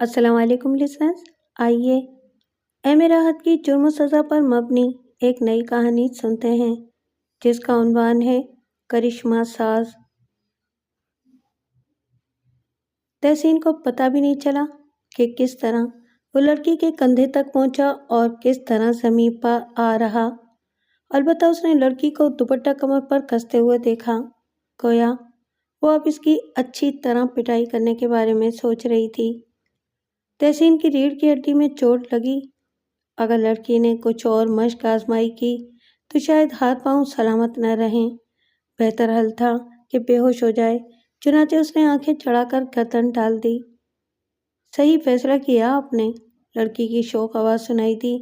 السلام علیکم لسنرز، آئیے ایم راحت کی جرم و سزا پر مبنی ایک نئی کہانی سنتے ہیں جس کا عنوان ہے کرشمہ ساز۔ تحسین کو پتہ بھی نہیں چلا کہ کس طرح وہ لڑکی کے کندھے تک پہنچا اور کس طرح زمین پر آ رہا۔ البتہ اس نے لڑکی کو دوپٹہ کمر پر کستے ہوئے دیکھا، گویا وہ اب اس کی اچھی طرح پٹائی کرنے کے بارے میں سوچ رہی تھی۔ تحسین کی ریڑھ کی ہڈی میں چوٹ لگی۔ اگر لڑکی نے کچھ اور مشق آزمائی کی تو شاید ہاتھ پاؤں سلامت نہ رہیں۔ بہتر حل تھا کہ بے ہوش ہو جائے، چنانچہ اس نے آنکھیں چڑھا کر گردن ڈال دی۔ صحیح فیصلہ کیا آپ نے، لڑکی کی شوق آواز سنائی دی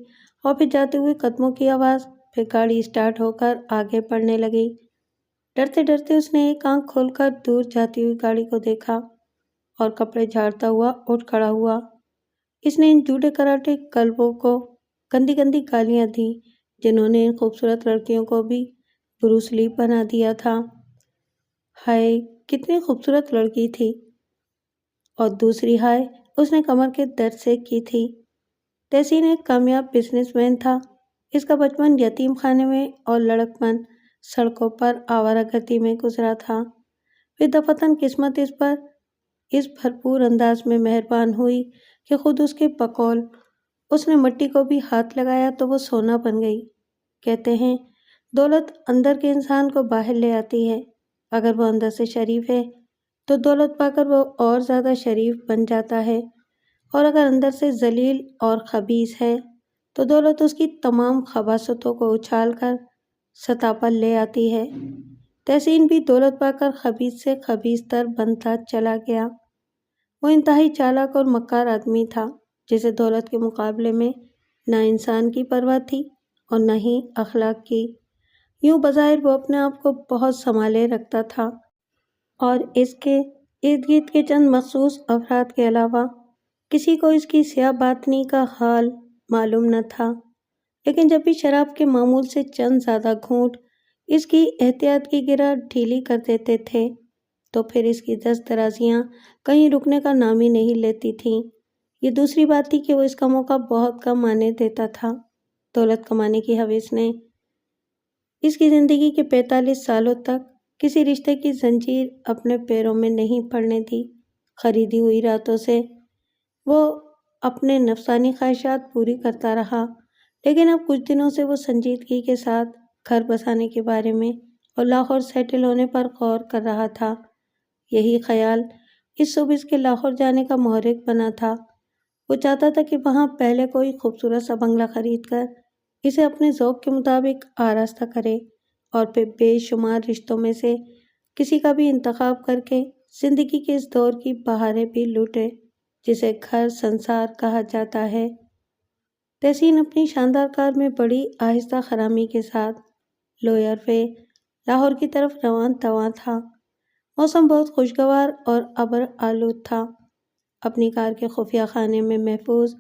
اور پھر جاتے ہوئے قدموں کی آواز، پھر گاڑی اسٹارٹ ہو کر آگے بڑھنے لگی۔ ڈرتے ڈرتے اس نے ایک آنکھ کھول کر دور جاتی ہوئی گاڑی کو دیکھا اور کپڑے جھاڑتا ہوا اٹھ کھڑا ہوا۔ اس نے ان جوڑے کراٹے کلبوں کو گندی گندی گالیاں دیں جنہوں نے ان خوبصورت لڑکیوں کو بھی بروس لی بنا دیا تھا۔ ہائے کتنی خوبصورت لڑکی تھی، اور دوسری ہائے اس نے کمر کے درد سے کی تھی۔ تحسین ایک کامیاب بزنس مین تھا۔ اس کا بچپن یتیم خانے میں اور لڑکپن سڑکوں پر آوارہ گردی میں گزرا تھا۔ پھر دفتن قسمت اس پر اس بھرپور انداز میں مہربان ہوئی کہ خود اس کے بقول اس نے مٹی کو بھی ہاتھ لگایا تو وہ سونا بن گئی۔ کہتے ہیں دولت اندر کے انسان کو باہر لے آتی ہے۔ اگر وہ اندر سے شریف ہے تو دولت پا کر وہ اور زیادہ شریف بن جاتا ہے، اور اگر اندر سے ذلیل اور خبیث ہے تو دولت اس کی تمام خباثتوں کو اچھال کر سطح پر لے آتی ہے۔ تحسین بھی دولت پا کر خبیث سے خبیث تر بنتا چلا گیا۔ وہ انتہائی چالاک اور مکار آدمی تھا جسے دولت کے مقابلے میں نہ انسان کی پرواہ تھی اور نہ ہی اخلاق کی۔ یوں بظاہر وہ اپنے آپ کو بہت سنبھالے رکھتا تھا اور اس کے ارد گرد کے چند مخصوص افراد کے علاوہ کسی کو اس کی سیاہ باطنی کا حال معلوم نہ تھا۔ لیکن جب بھی شراب کے معمول سے چند زیادہ گھونٹ اس کی احتیاط کی گرہ ڈھیلی کر دیتے تھے تو پھر اس کی دست درازیاں کہیں رکنے کا نام ہی نہیں لیتی تھیں۔ یہ دوسری بات تھی کہ وہ اس کا موقع بہت کم آنے دیتا تھا۔ دولت کمانے کی ہوس نے اس کی زندگی کے 45 سالوں تک کسی رشتے کی زنجیر اپنے پیروں میں نہیں پڑنے دی۔ خریدی ہوئی راتوں سے وہ اپنے نفسانی خواہشات پوری کرتا رہا، لیکن اب کچھ دنوں سے وہ سنجیدگی کے ساتھ گھر بسانے کے بارے میں اور لاہور سیٹل ہونے پر غور کر رہا تھا۔ یہی خیال اس صبح اس کے لاہور جانے کا محرک بنا تھا۔ وہ چاہتا تھا کہ وہاں پہلے کوئی خوبصورت سا بنگلہ خرید کر اسے اپنے ذوق کے مطابق آراستہ کرے اور پھر بے شمار رشتوں میں سے کسی کا بھی انتخاب کر کے زندگی کے اس دور کی بہاریں بھی لوٹے جسے گھر سنسار کہا جاتا ہے۔ تحسین اپنی شاندار کار میں بڑی آہستہ خرامی کے ساتھ لوئر وے لاہور کی طرف رواں تواں تھا۔ موسم بہت خوشگوار اور ابر آلود تھا۔ اپنی کار کے خفیہ خانے میں محفوظ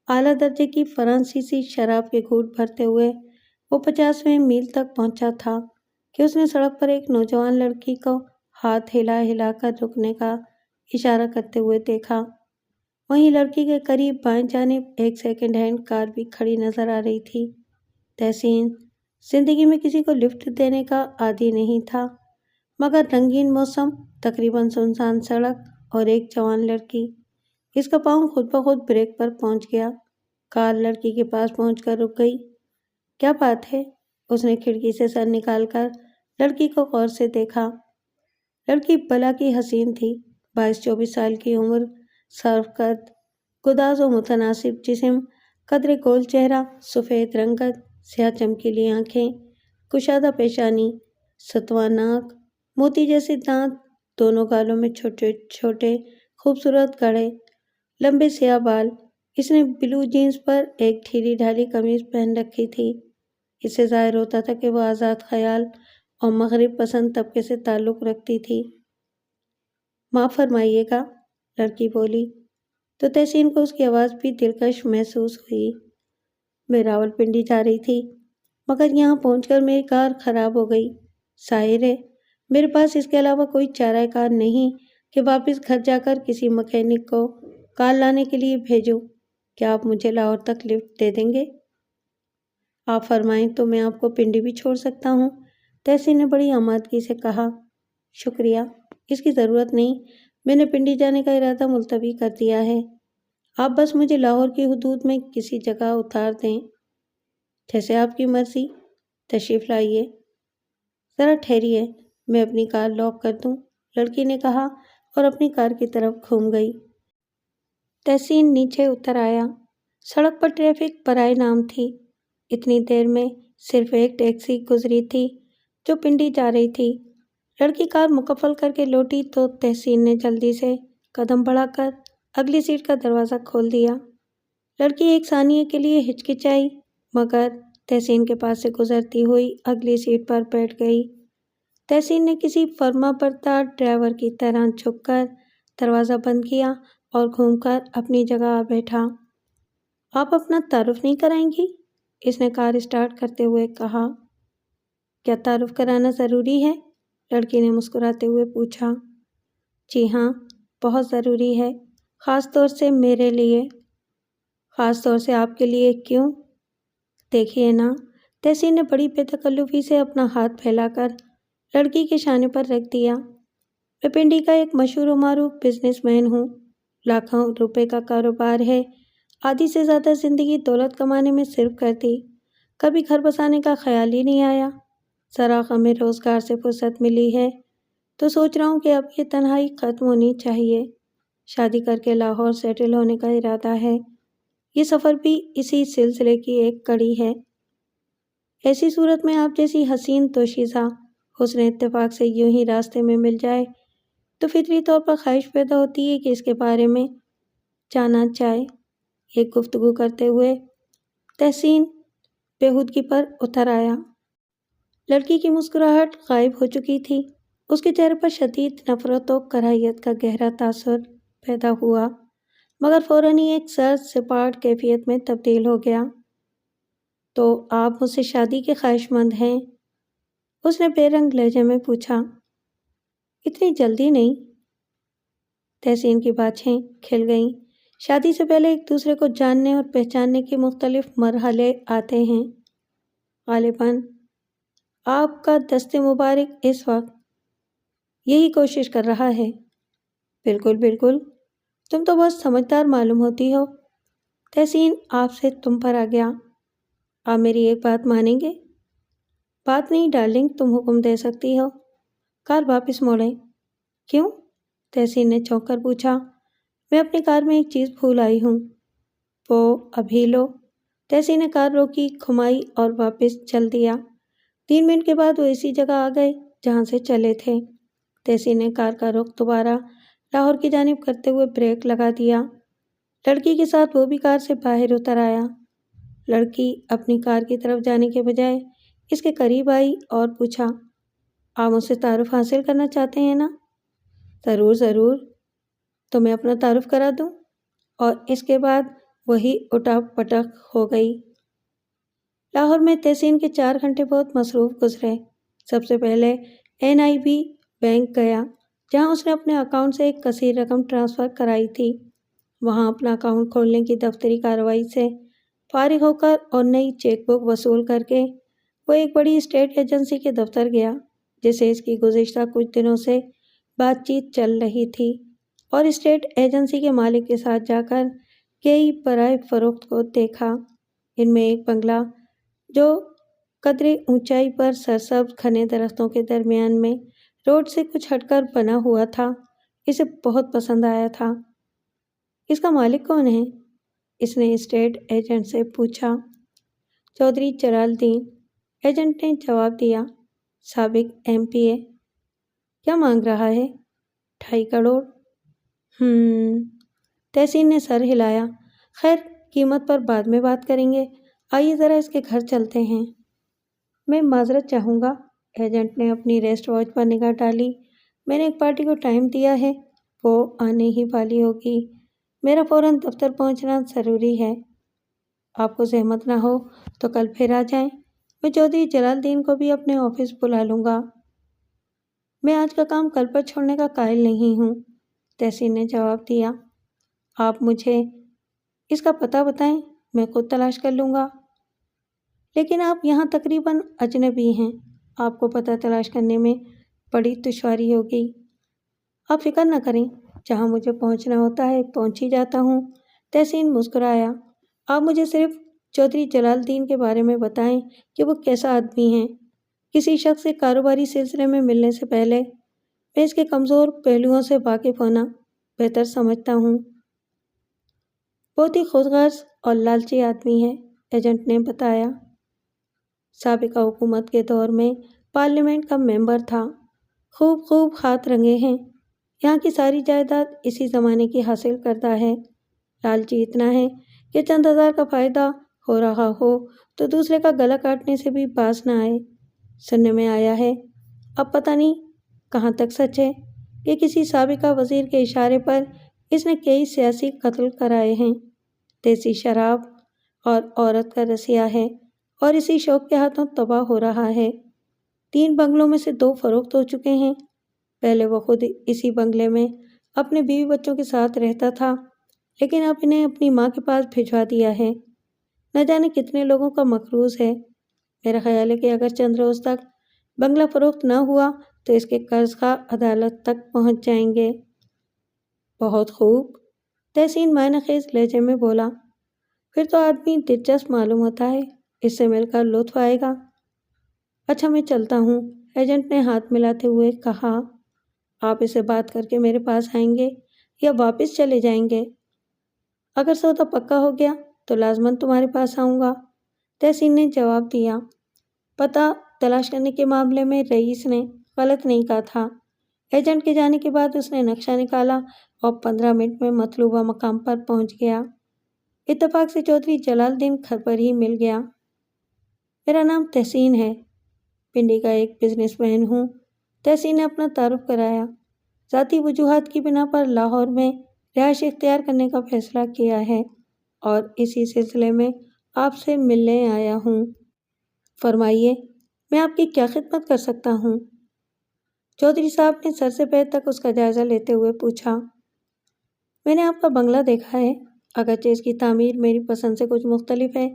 اعلیٰ درجے کی فرانسیسی شراب کے گھونٹ بھرتے ہوئے وہ 50ویں میل تک پہنچا تھا کہ اس نے سڑک پر ایک نوجوان لڑکی کو ہاتھ ہلا ہلا کر رکنے کا اشارہ کرتے ہوئے دیکھا۔ وہیں لڑکی کے قریب بائیں جانب ایک سیکنڈ ہینڈ کار بھی کھڑی نظر آ رہی تھی۔ تحسین زندگی میں کسی کو لفٹ دینے کا عادی نہیں تھا، مگر رنگین موسم، تقریباً سنسان سڑک اور ایک جوان لڑکی، اس کا پاؤں خود بخود بریک پر پہنچ گیا۔ کار لڑکی کے پاس پہنچ کر رک گئی۔ کیا بات ہے؟ اس نے کھڑکی سے سر نکال کر لڑکی کو غور سے دیکھا۔ لڑکی بلا کی حسین تھی، 22-24 سال کی عمر، صاف قد، گداز و متناسب جسم، قدرے گول چہرہ، سفید رنگت، سیاہ چمکیلی آنکھیں، کشادہ پیشانی، ستواں ناک، موتی جیسے دانت، دونوں گالوں میں چھوٹے چھوٹے خوبصورت گڑھے، لمبے سیاہ بال۔ اس نے بلو جینس پر ایک ڈھیلی ڈھالی قمیض پہن رکھی تھی۔ اس سے ظاہر ہوتا تھا کہ وہ آزاد خیال اور مغرب پسند طبقے سے تعلق رکھتی تھی۔ معاف فرمائیے گا، لڑکی بولی تو تحسین کو اس کی آواز بھی دلکش محسوس ہوئی۔ میں راولپنڈی جا رہی تھی، مگر یہاں پہنچ کر میری کار خراب ہو گئی۔ ظاہر ہے میرے پاس اس کے علاوہ کوئی چارہ کار نہیں کہ واپس گھر جا کر کسی مکینک کو کار لانے کے لیے بھیجو۔ کیا آپ مجھے لاہور تک لفٹ دے دیں گے؟ آپ فرمائیں تو میں آپ کو پنڈی بھی چھوڑ سکتا ہوں، تحسین نے بڑی آمادگی سے کہا۔ شکریہ، اس کی ضرورت نہیں، میں نے پنڈی جانے کا ارادہ ملتوی کر دیا ہے۔ آپ بس مجھے لاہور کی حدود میں کسی جگہ اتار دیں۔ جیسے آپ کی مرضی، تشریف لائیے۔ ذرا ٹھہریے، میں اپنی کار لاک کر دوں، لڑکی نے کہا اور اپنی کار کی طرف گھوم گئی۔ تحسین نیچے اتر آیا۔ سڑک پر ٹریفک برائے نام تھی۔ اتنی دیر میں صرف ایک ٹیکسی گزری تھی جو پنڈی جا رہی تھی۔ لڑکی کار مکمل کر کے لوٹی تو تحسین نے جلدی سے قدم بڑھا کر اگلی سیٹ کا دروازہ کھول دیا۔ لڑکی ایک ثانیے کے لیے ہچکچائی، مگر تحسین کے پاس سے گزرتی ہوئی اگلی سیٹ پر بیٹھ گئی۔ تحسین نے کسی فرما بردار ڈرائیور کی طرح جھک کر دروازہ بند کیا اور گھوم کر اپنی جگہ بیٹھا۔ آپ اپنا تعارف نہیں کرائیں گی؟ اس نے کار اسٹارٹ کرتے ہوئے کہا۔ کیا تعارف کرانا ضروری ہے؟ لڑکی نے مسکراتے ہوئے پوچھا۔ جی ہاں، بہت ضروری ہے، خاص طور سے میرے لیے۔ خاص طور سے آپ کے لیے کیوں؟ دیکھیے نا، تحسین نے بڑی بے تکلفی سے اپنا ہاتھ پھیلا کر لڑکی کے شانے پر رکھ دیا۔ میں پنڈی کا ایک مشہور و معروف بزنس مین ہوں، لاکھوں روپے کا کاروبار ہے، آدھی سے زیادہ زندگی دولت کمانے میں صرف کر دی، کبھی گھر بسانے کا خیال ہی نہیں آیا۔ ذرا ہمیں روزگار سے فرصت ملی ہے تو سوچ رہا ہوں کہ اب یہ تنہائی ختم ہونی چاہیے۔ شادی کر کے لاہور سیٹل ہونے کا ارادہ ہے۔ یہ سفر بھی اسی سلسلے کی ایک کڑی ہے۔ ایسی صورت میں آپ جیسی حسین دوشیزہ حسن اتفاق سے یوں ہی راستے میں مل جائے تو فطری طور پر خواہش پیدا ہوتی ہے کہ اس کے بارے میں جانا جائے۔ ایک گفتگو کرتے ہوئے تحسین بےہودگی پر اتر آیا۔ لڑکی کی مسکراہٹ غائب ہو چکی تھی۔ اس کے چہرے پر شدید نفرت و کراہیت کا گہرا تاثر پیدا ہوا، مگر فوراً ہی ایک سرد سپاٹ کیفیت میں تبدیل ہو گیا۔ تو آپ مجھ سے شادی کے خواہش مند ہیں؟ اس نے بے رنگ لہجے میں پوچھا۔ اتنی جلدی نہیں۔ تحسین کی باتیں کھل گئیں۔ شادی سے پہلے ایک دوسرے کو جاننے اور پہچاننے کے مختلف مرحلے آتے ہیں۔ غالباً آپ کا دست مبارک اس وقت یہی کوشش کر رہا ہے۔ بالکل بالکل، تم تو بہت سمجھدار معلوم ہوتی ہو۔ تحسین آپ سے تم پر آ گیا۔ آپ میری ایک بات مانیں گے؟ بات نہیں ڈارلنگ، تم حکم دے سکتی ہو۔ کار واپس موڑیں۔ کیوں؟ تحسین نے چونک کر پوچھا۔ میں اپنی کار میں ایک چیز بھول آئی ہوں۔ وہ ابھی لو۔ تحسین نے کار روکی، گھمائی اور واپس چل دیا۔ 3 منٹ کے بعد وہ اسی جگہ آ گئے جہاں سے چلے تھے۔ تحسین نے کار کا رخ دوبارہ لاہور کی جانب کرتے ہوئے بریک لگا دیا۔ لڑکی کے ساتھ وہ بھی کار سے باہر اتر آیا۔ لڑکی اپنی کار کی طرف جانے کے بجائے اس کے قریب آئی اور پوچھا، آپ مجھ سے تعارف حاصل کرنا چاہتے ہیں نا؟ ضرور ضرور، تو میں اپنا تعارف کرا دوں؟ اور اس کے بعد وہی اٹا پٹک ہو گئی۔ لاہور میں تحسین کے 4 گھنٹے بہت مصروف گزرے۔ سب سے پہلے NIB بینک گیا، جہاں اس نے اپنے اکاؤنٹ سے ایک کثیر رقم ٹرانسفر کرائی تھی۔ وہاں اپنا اکاؤنٹ کھولنے کی دفتری کارروائی سے فارغ ہو کر اور نئی چیک بک وصول کر کے وہ ایک بڑی اسٹیٹ ایجنسی کے دفتر گیا، جسے اس کی گزشتہ کچھ دنوں سے بات چیت چل رہی تھی، اور اسٹیٹ ایجنسی کے مالک کے ساتھ جا کر کئی برائے فروخت کو دیکھا۔ ان میں ایک بنگلہ جو قدرے اونچائی پر سرسبز گھنے درختوں کے درمیان میں روڈ سے کچھ ہٹ کر بنا ہوا تھا، اسے بہت پسند آیا تھا۔ اس کا مالک کون ہے؟ اس نے اسٹیٹ ایجنٹ سے پوچھا۔ چودھری جلال الدین، ایجنٹ نے جواب دیا، سابق MPA۔ کیا مانگ رہا ہے؟ 2.5 کروڑ۔ تحسین نے سر ہلایا۔ خیر، قیمت پر بعد میں بات کریں گے، آئیے ذرا اس کے گھر چلتے ہیں۔ میں معذرت چاہوں گا، ایجنٹ نے اپنی ریسٹ واچ پر نگاہ ڈالی۔ میں نے ایک پارٹی کو ٹائم دیا ہے، وہ آنے ہی والی ہوگی، میرا فوراً دفتر پہنچنا ضروری ہے۔ آپ کو زحمت نہ ہو تو کل پھر آ جائیں، میں چودھری جلال الدین کو بھی اپنے آفس بلا لوں گا۔ میں آج کا کام کل پر چھوڑنے کا قائل نہیں ہوں، تحسین نے جواب دیا۔ آپ مجھے اس کا پتہ بتائیں، میں خود تلاش کر لوں گا۔ لیکن آپ یہاں تقریباً اجنبی ہیں، آپ کو پتہ تلاش کرنے میں بڑی دشواری ہوگی۔ آپ فکر نہ کریں، جہاں مجھے پہنچنا ہوتا ہے پہنچ ہی جاتا ہوں۔ تحسین مسکرایا۔ آپ مجھے صرف چودھری جلال الدین کے بارے میں بتائیں کہ وہ کیسا آدمی ہیں۔ کسی شخص سے کاروباری سلسلے میں ملنے سے پہلے میں اس کے کمزور پہلوؤں سے واقف ہونا بہتر سمجھتا ہوں۔ بہت ہی خود غرض اور لالچی آدمی ہے، ایجنٹ نے بتایا۔ سابقہ حکومت کے دور میں پارلیمنٹ کا ممبر تھا، خوب ہاتھ رنگے ہیں، یہاں کی ساری جائیداد اسی زمانے کی حاصل کردہ ہے۔ لالچی اتنا ہے کہ چند ہزار کا فائدہ ہو رہا ہو تو دوسرے کا گلا کاٹنے سے بھی باز نہ آئے۔ سننے میں آیا ہے، اب پتہ نہیں کہاں تک سچ ہے، کہ کسی سابقہ وزیر کے اشارے پر اس نے کئی سیاسی قتل کرائے ہیں۔ دیسی شراب اور عورت کا رسیا ہے اور اسی شوق کے ہاتھوں تباہ ہو رہا ہے۔ 3 بنگلوں میں سے 2 فروخت ہو چکے ہیں۔ پہلے وہ خود اسی بنگلے میں اپنے بیوی بچوں کے ساتھ رہتا تھا، لیکن اب انہیں اپنی ماں کے پاس بھجوا دیا ہے۔ نہ جانے کتنے لوگوں کا مقروض ہے۔ میرا خیال ہے کہ اگر چند روز تک بنگلہ فروخت نہ ہوا تو اس کے قرض خواہ عدالت تک پہنچ جائیں گے۔ بہت خوب، تحسین معنی خیز لہجے میں بولا۔ پھر تو آدمی دلچسپ معلوم ہوتا ہے، اس سے مل کر لطف آئے گا۔ اچھا میں چلتا ہوں، ایجنٹ نے ہاتھ ملاتے ہوئے کہا۔ آپ اسے بات کر کے میرے پاس آئیں گے یا واپس چلے جائیں گے؟ اگر سودا پکا ہو گیا تو لازماً تمہارے پاس آؤں گا، تحسین نے جواب دیا۔ پتہ تلاش کرنے کے معاملے میں رئیس نے غلط نہیں کہا تھا۔ ایجنٹ کے جانے کے بعد اس نے نقشہ نکالا اور 15 منٹ میں مطلوبہ مقام پر پہنچ گیا۔ اتفاق سے چودھری جلال الدین گھر پر ہی مل گیا۔ میرا نام تحسین ہے، پنڈی کا ایک بزنس مین ہوں، تحسین نے اپنا تعارف کرایا۔ ذاتی وجوہات کی بنا پر لاہور میں رہائش اختیار کرنے کا فیصلہ کیا ہے اور اسی سلسلے میں آپ سے ملنے آیا ہوں۔ فرمائیے، میں آپ کی کیا خدمت کر سکتا ہوں؟ چودھری صاحب نے سر سے پیر تک اس کا جائزہ لیتے ہوئے پوچھا۔ میں نے آپ کا بنگلہ دیکھا ہے، اگرچہ اس کی تعمیر میری پسند سے کچھ مختلف ہے،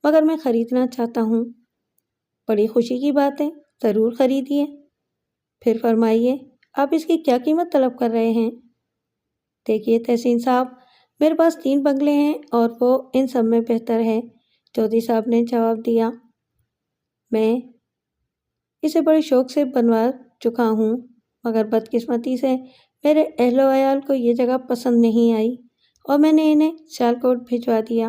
مگر میں خریدنا چاہتا ہوں۔ بڑی خوشی کی بات ہے، ضرور خریدیے۔ پھر فرمائیے، آپ اس کی کیا قیمت طلب کر رہے ہیں؟ دیکھیے تحسین صاحب، میرے پاس 3 بنگلے ہیں اور وہ ان سب میں بہتر ہے، چودھری صاحب نے جواب دیا۔ میں اسے بڑے شوق سے بنوا چکا ہوں، مگر بدقسمتی سے میرے اہل و عیال کو یہ جگہ پسند نہیں آئی اور میں نے انہیں سیالکوٹ بھجوا دیا۔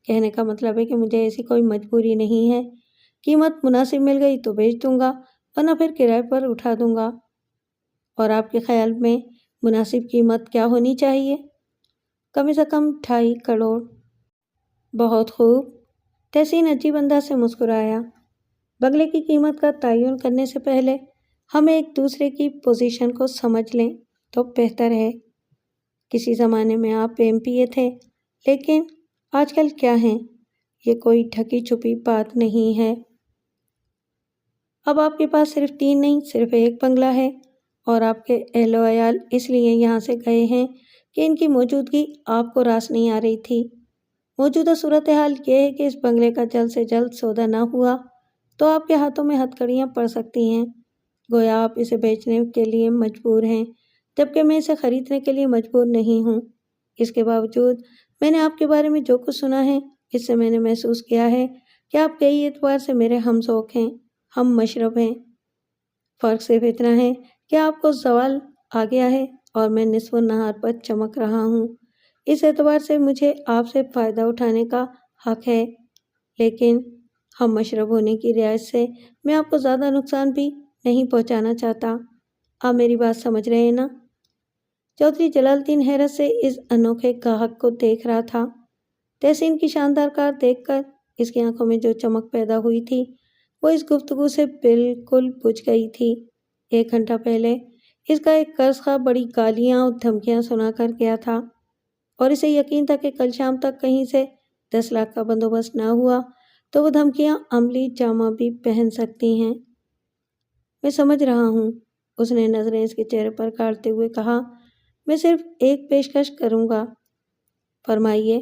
کہنے کا مطلب ہے کہ مجھے ایسی کوئی مجبوری نہیں ہے، قیمت مناسب مل گئی تو بیچ دوں گا، ورنہ پھر کرائے پر اٹھا دوں گا۔ اور آپ کے خیال میں مناسب قیمت کیا ہونی چاہیے؟ کم سے کم 2.5 کروڑ۔ بہت خوب، تحسین عجیب انداز سے مسکرایا۔ بنگلے کی قیمت کا تعین کرنے سے پہلے ہم ایک دوسرے کی پوزیشن کو سمجھ لیں تو بہتر ہے۔ کسی زمانے میں آپ MP تھے، لیکن آج کل کیا ہیں؟ یہ کوئی ڈھکی چھپی بات نہیں ہے۔ اب آپ کے پاس صرف 3 نہیں، صرف 1 بنگلہ ہے اور آپ کے اہل و عیال اس لیے یہاں سے گئے ہیں کہ ان کی موجودگی آپ کو راس نہیں آ رہی تھی۔ موجودہ صورتحال یہ ہے کہ اس بنگلے کا جلد سے جلد سودا نہ ہوا تو آپ کے ہاتھوں میں ہتھکڑیاں پڑ سکتی ہیں، گویا آپ اسے بیچنے کے لیے مجبور ہیں، جبکہ میں اسے خریدنے کے لیے مجبور نہیں ہوں۔ اس کے باوجود میں نے آپ کے بارے میں جو کچھ سنا ہے، اس سے میں نے محسوس کیا ہے کہ آپ کئی اعتبار سے میرے ہم ذوق ہیں، ہم مشرب ہیں۔ فرق صرف اتنا ہے کہ آپ کو زوال آ گیا ہے اور میں نصف النہار پر چمک رہا ہوں۔ اس اعتبار سے مجھے آپ سے فائدہ اٹھانے کا حق ہے، لیکن ہم مشرب ہونے کی رعایت سے میں آپ کو زیادہ نقصان بھی نہیں پہنچانا چاہتا۔ آپ میری بات سمجھ رہے ہیں نا؟ چودھری جلال الدین حیرت سے اس انوکھے گاہک کو دیکھ رہا تھا۔ تحسین کی شاندار کار دیکھ کر اس کی آنکھوں میں جو چمک پیدا ہوئی تھی وہ اس گفتگو سے بالکل بجھ گئی تھی۔ 1 گھنٹہ پہلے اس کا ایک قرض خواہ بڑی گالیاں اور دھمکیاں سنا کر گیا تھا اور اسے یقین تھا کہ کل شام تک کہیں سے 10 لاکھ کا بندوبست نہ ہوا تو وہ دھمکیاں عملی جامہ بھی پہن سکتی ہیں۔ میں سمجھ رہا ہوں، اس نے نظریں اس کے چہرے پر گاڑتے ہوئے کہا۔ میں صرف ایک پیشکش کروں گا، فرمائیے۔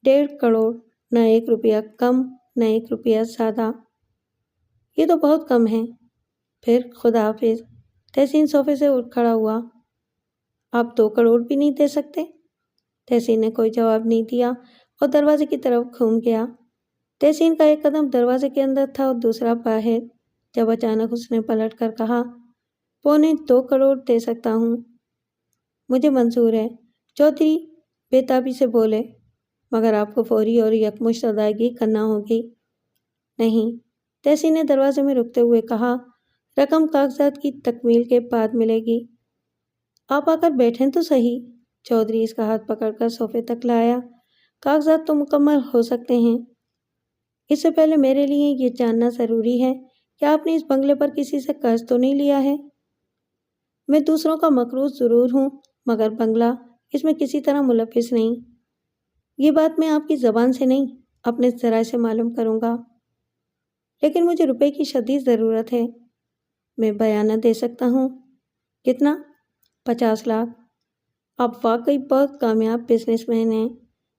1.5 کروڑ، نہ 1 روپیہ کم نہ 1 روپیہ زیادہ۔ یہ تو بہت کم ہے۔ پھر خدا حافظ۔ تحسین صوفے سے اٹھ کھڑا ہوا۔ آپ 2 کروڑ بھی نہیں دے سکتے؟ تحسین نے کوئی جواب نہیں دیا اور دروازے کی طرف گھوم گیا۔ تحسین کا ایک قدم دروازے کے اندر تھا اور دوسرا باہر، جب اچانک اس نے پلٹ کر کہا، 2.25 کروڑ دے سکتا ہوں۔ مجھے منظور ہے، چودھری بےتابی سے بولے، مگر آپ کو فوری اور یکمشت ادائیگی کرنا ہوگی۔ نہیں، تحسین نے دروازے میں رکتے ہوئے کہا، رقم کاغذات کی تکمیل کے بعد ملے گی۔ آپ آ کر بیٹھیں تو صحیح۔ چودھری اس کا ہاتھ پکڑ کر صوفے تک لایا۔ کاغذات تو مکمل ہو سکتے ہیں۔ اس سے پہلے میرے لیے یہ جاننا ضروری ہے کہ آپ نے اس بنگلے پر کسی سے قرض تو نہیں لیا ہے؟ میں دوسروں کا مقروض ضرور ہوں، مگر بنگلہ اس میں کسی طرح ملوث نہیں۔ یہ بات میں آپ کی زبان سے نہیں، اپنے ذرائع سے معلوم کروں گا۔ لیکن مجھے روپے کی شدید ضرورت ہے۔ میں بیانہ دے سکتا ہوں۔ کتنا؟ 50 لاکھ۔ آپ واقعی بہت کامیاب بزنس مین ہیں۔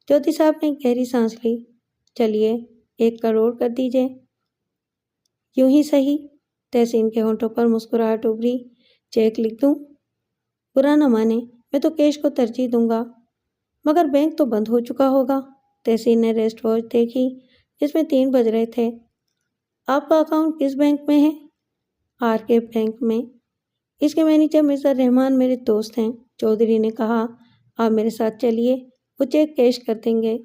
چودھری صاحب نے گہری سانس لی۔ چلیے 1 کروڑ کر دیجئے۔ یوں ہی صحیح۔ تحسین کے ہونٹوں پر مسکراہٹ ابھری۔ چیک لکھ دوں؟ برا نہ مانے، میں تو کیش کو ترجیح دوں گا، مگر بینک تو بند ہو چکا ہوگا۔ تحسین نے ریسٹ واچ دیکھی جس میں 3 بج رہے تھے۔ آپ کا اکاؤنٹ کس بینک میں ہے؟ RK بینک میں۔ اس کے مینیجر مرزا رحمان میرے دوست ہیں۔ چودھری نے کہا، آپ میرے ساتھ چلیے، وہ چیک کیش کر دیں گے۔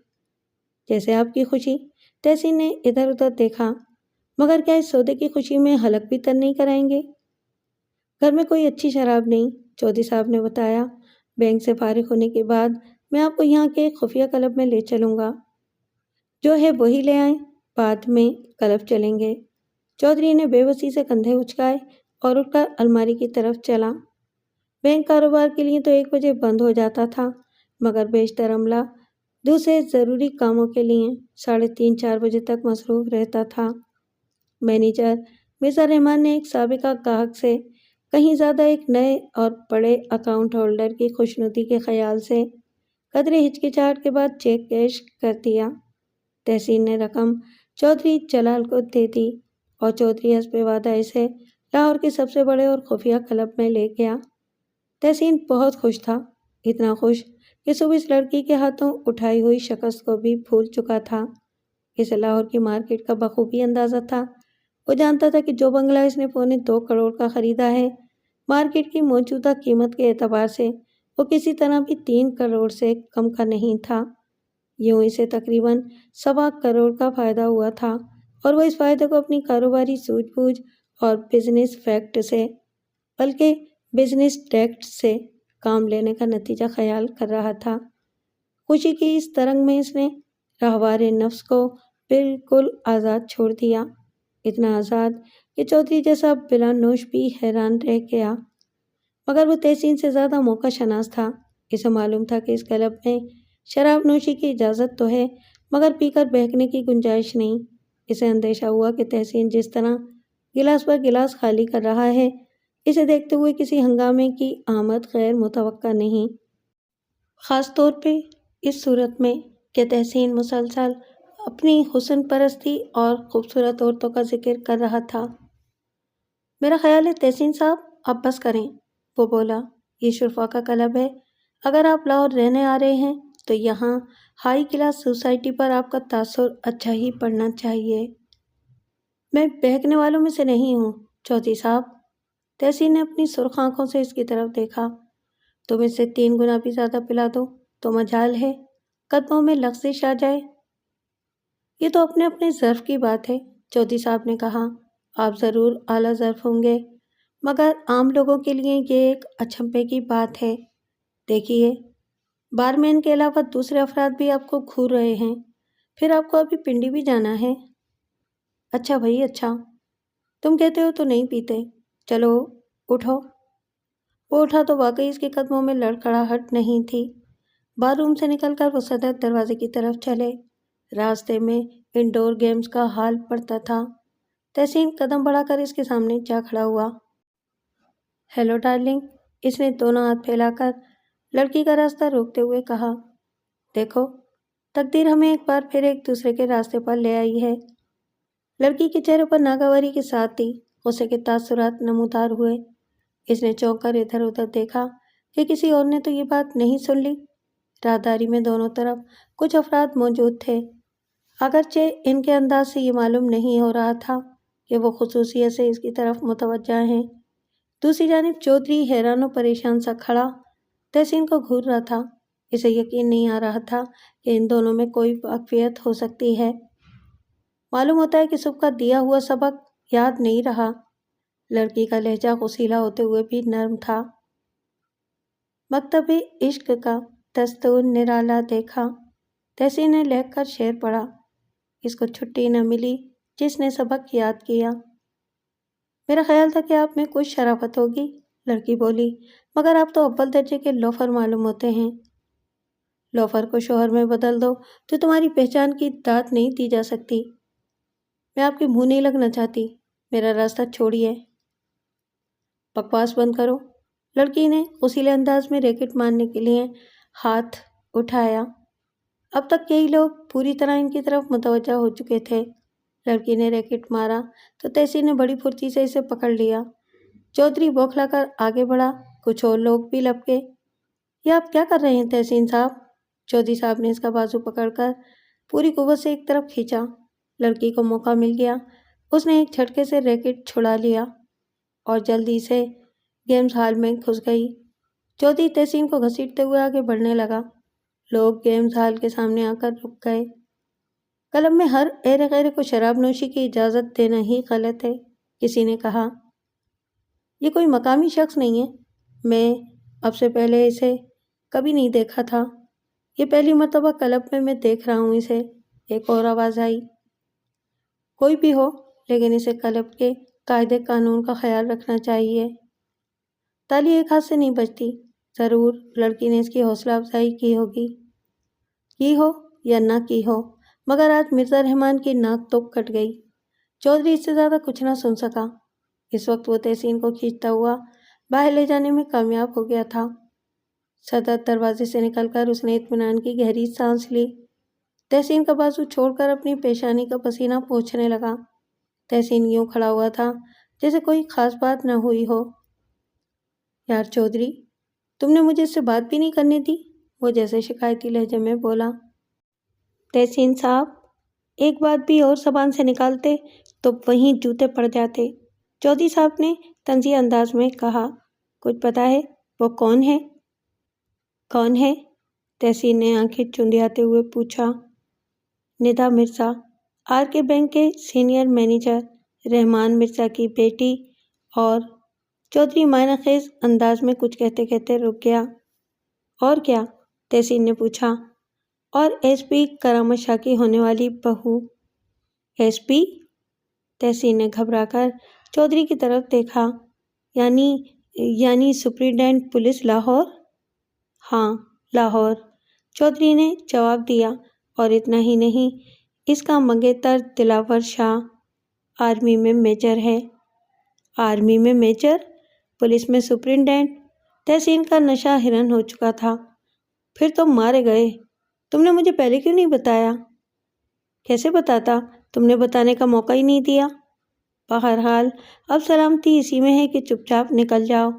جیسے آپ کی خوشی۔ تحسین نے ادھر ادھر دیکھا، مگر کیا اس سودے کی خوشی میں حلق بھی تر نہیں کرائیں گے؟ گھر میں کوئی اچھی شراب نہیں، چودھری صاحب نے بتایا۔ بینک سے فارغ ہونے کے بعد میں آپ کو یہاں کے ایک خفیہ کلب میں لے چلوں گا۔ جو ہے وہی لے آئیں، بعد میں کلب چلیں گے۔ چودھری نے بے بسی سے کندھے اچکائے اور اٹھ کر الماری کی طرف چلا۔ بینک کاروبار کے لیے تو 1 بجے بند ہو جاتا تھا، مگر بیشتر عملہ دوسرے ضروری کاموں کے لیے 3:30 4 بجے تک مصروف رہتا تھا۔ مینیجر مرزا رحمان نے ایک سابقہ گاہک سے کہیں زیادہ ایک نئے اور بڑے اکاؤنٹ ہولڈر کی خوشنودی کے خیال سے قدرے ہچکچاہٹ کے بعد چیک کیش کر دیا۔ تحسین نے رقم چودھری جلال کو دے دی اور چودھری حسب وعدہ اسے لاہور کے سب سے بڑے اور خفیہ کلب میں لے گیا۔ تحسین بہت خوش تھا، اتنا خوش کہ صبح اس لڑکی کے ہاتھوں اٹھائی ہوئی شکست کو بھی بھول چکا تھا۔ اسے لاہور کی مارکیٹ کا بخوبی اندازہ تھا۔ وہ جانتا تھا کہ جو بنگلہ اس نے 2.25 کروڑ کا خریدا ہے، مارکیٹ کی موجودہ قیمت کے اعتبار سے وہ کسی طرح بھی 3 کروڑ سے کم کا نہیں تھا۔ یوں اسے تقریباً 1.25 کروڑ کا فائدہ ہوا تھا، اور وہ اس فائدے کو اپنی کاروباری سوجھ بوجھ اور بزنس فیکٹ سے، بلکہ بزنس ٹیکٹ سے کام لینے کا نتیجہ خیال کر رہا تھا۔ خوشی کی اس ترنگ میں اس نے راہوار نفس کو بالکل آزاد چھوڑ دیا، اتنا آزاد کہ چودھری جیسا بلا نوش بھی حیران رہ گیا۔ مگر وہ تحسین سے زیادہ موقع شناس تھا۔ اسے معلوم تھا کہ اس کلب میں شراب نوشی کی اجازت تو ہے، مگر پی کر بہکنے کی گنجائش نہیں۔ اسے اندیشہ ہوا کہ تحسین جس طرح گلاس پر گلاس خالی کر رہا ہے، اسے دیکھتے ہوئے کسی ہنگامے کی آمد غیر متوقع نہیں، خاص طور پہ اس صورت میں کہ تحسین مسلسل اپنی حسن پرستی اور خوبصورت عورتوں کا ذکر کر رہا تھا۔ میرا خیال ہے تحسین صاحب آپ بس کریں، وہ بولا، یہ شرفا کا کلب ہے۔ اگر آپ لاہور رہنے آ رہے ہیں تو یہاں ہائی کلاس سوسائٹی پر آپ کا تاثر اچھا ہی پڑنا چاہیے۔ میں بہکنے والوں میں سے نہیں ہوں چودھری صاحب۔ تحسین نے اپنی سرخ آنکھوں سے اس کی طرف دیکھا۔ تم اس سے 3 گنا بھی زیادہ پلا دو تو مجال ہے قدموں میں لغزش آ جائے۔ یہ تو اپنے اپنے ظرف کی بات ہے، چودھری صاحب نے کہا۔ آپ ضرور اعلیٰ ظرف ہوں گے، مگر عام لوگوں کے لیے یہ ایک اچنبھے کی بات ہے۔ دیکھیے، بارمین کے علاوہ دوسرے افراد بھی آپ کو گھور رہے ہیں، پھر آپ کو ابھی پنڈی بھی جانا ہے۔ اچھا بھائی اچھا، تم کہتے ہو تو نہیں پیتے، چلو اٹھو۔ وہ اٹھا تو واقعی اس کے قدموں میں لڑکھڑاہٹ نہیں تھی۔ بار روم سے نکل کر وہ صدر دروازے کی طرف چلے۔ راستے میں انڈور گیمز کا حال پڑتا تھا۔ تحسین قدم بڑھا کر اس کے سامنے جا کھڑا ہوا۔ ہیلو ڈارلنگ، اس نے دونوں ہاتھ پھیلا کر لڑکی کا راستہ روکتے ہوئے کہا۔ دیکھو، تقدیر ہمیں ایک بار پھر ایک دوسرے کے راستے پر لے آئی ہے۔ لڑکی کے چہرے پر ناگواری کے ساتھ ہی غصے کے تاثرات نمودار ہوئے۔ اس نے چونک کر ادھر ادھر دیکھا کہ کسی اور نے تو یہ بات نہیں سن لی۔ راہداری میں دونوں طرف کچھ افراد موجود تھے، اگرچہ ان کے انداز سے یہ معلوم نہیں ہو رہا تھا کہ وہ خصوصیت سے اس کی طرف متوجہ ہیں۔ دوسری جانب چودھری حیران و پریشان سا کھڑا تحسین کو گھور رہا تھا۔ اسے یقین نہیں آ رہا تھا کہ ان دونوں میں کوئی واقفیت ہو سکتی ہے۔ معلوم ہوتا ہے کہ صبح کا دیا ہوا سبق یاد نہیں رہا۔ لڑکی کا لہجہ غصیلا ہوتے ہوئے بھی نرم تھا۔ مکتب عشق کا دستور نرالا دیکھا، تحسین نے لہک کر شعر پڑھا۔ اس کو چھٹی نہ ملی جس نے سبق یاد کیا۔ میرا خیال تھا کہ آپ میں کچھ شرافت ہوگی، لڑکی بولی، مگر آپ تو اول درجے کے لوفر معلوم ہوتے ہیں۔ لوفر کو شوہر میں بدل دو تو تمہاری پہچان کی داد نہیں دی جا سکتی۔ میں آپ کے منہ نہیں لگنا چاہتی، میرا راستہ چھوڑیے۔ بکواس بند کرو، لڑکی نے غصیلے انداز میں ریکٹ مارنے کے لیے ہاتھ اٹھایا۔ اب تک کئی لوگ پوری طرح ان کی طرف متوجہ ہو چکے تھے۔ لڑکی نے ریکٹ مارا تو تحسین نے بڑی پھرتی سے اسے پکڑ لیا۔ چودھری بوکھلا کر آگے بڑھا، کچھ اور لوگ بھی لپکے۔ یہ آپ کیا کر رہے ہیں تحسین صاحب؟ چودھری صاحب نے اس کا بازو پکڑ کر پوری قوت سے ایک طرف کھینچا۔ لڑکی کو موقع مل گیا، اس نے ایک جھٹکے سے ریکٹ چھڑا لیا اور جلدی سے گیمز ہال میں گھس گئی۔ چودھری تحسین کو گھسیٹتے ہوئے آگے بڑھنے لگا۔ لوگ گیمز ہال کے سامنے آ کر رک گئے۔ کلب میں ہر ایرے غیرے کو شراب نوشی کی اجازت دینا ہی غلط ہے، کسی نے کہا۔ یہ کوئی مقامی شخص نہیں ہے، میں اب سے پہلے اسے کبھی نہیں دیکھا تھا، یہ پہلی مرتبہ کلب میں دیکھ رہا ہوں اسے، ایک اور آواز آئی۔ کوئی بھی ہو، لیکن اسے کلب کے قاعدے قانون کا خیال رکھنا چاہیے۔ تالی ایک ہاتھ سے نہیں بجتی، ضرور لڑکی نے اس کی حوصلہ افزائی کی ہوگی، کی ہو یا نہ کی ہو، مگر آج مرزا رحمان کی ناک تو کٹ گئی۔ چودھری اس سے زیادہ کچھ نہ سن سکا۔ اس وقت وہ تحسین کو کھینچتا ہوا باہر لے جانے میں کامیاب ہو گیا تھا۔ صدر دروازے سے نکل کر اس نے اطمینان کی گہری سانس لی۔ تحسین کا بازو چھوڑ کر اپنی پیشانی کا پسینہ پوچھنے لگا۔ تحسین یوں کھڑا ہوا تھا جیسے کوئی خاص بات نہ ہوئی ہو۔ یار چودھری، تم نے مجھے اس سے بات بھی نہیں کرنے دی، وہ جیسے شکایتی لہجے میں بولا۔ تحسین صاحب، ایک بات بھی اور زبان سے نکالتے تو وہیں جوتے پڑ جاتے، چودھری صاحب نے طنزیہ انداز میں کہا۔ کچھ پتا ہے وہ کون ہے؟ کون ہے؟ تحسین نے آنکھیں چندیاتے ہوئے پوچھا۔ ندا مرزا، آر کے بینک کے سینئر مینیجر، رحمان مرزا کی بیٹی، اور چودھری معنی خیز انداز میں کچھ کہتے کہتے رک گیا۔ اور کیا؟ تحسین نے پوچھا۔ اور ایس پی کرامت شاہ کی ہونے والی بہو۔ S P? تحسین نے گھبرا کر چودھری کی طرف دیکھا۔ یعنی سپرنٹینڈنٹ پولیس لاہور؟ ہاں، لاہور، چودھری نے جواب دیا۔ اور اتنا ہی نہیں، اس کا منگیتر دلاور شاہ آرمی میں میجر ہے۔ آرمی میں میجر؟ پولیس میں سپرنٹینڈنٹ؟ تحسین کا نشہ حیران ہو چکا تھا۔ پھر تو مارے گئے، تم نے مجھے پہلے کیوں نہیں بتایا؟ کیسے بتاتا، تم نے بتانے کا موقع ہی نہیں دیا۔ بہرحال اب سلامتی اسی میں ہے کہ چپ چاپ نکل جاؤ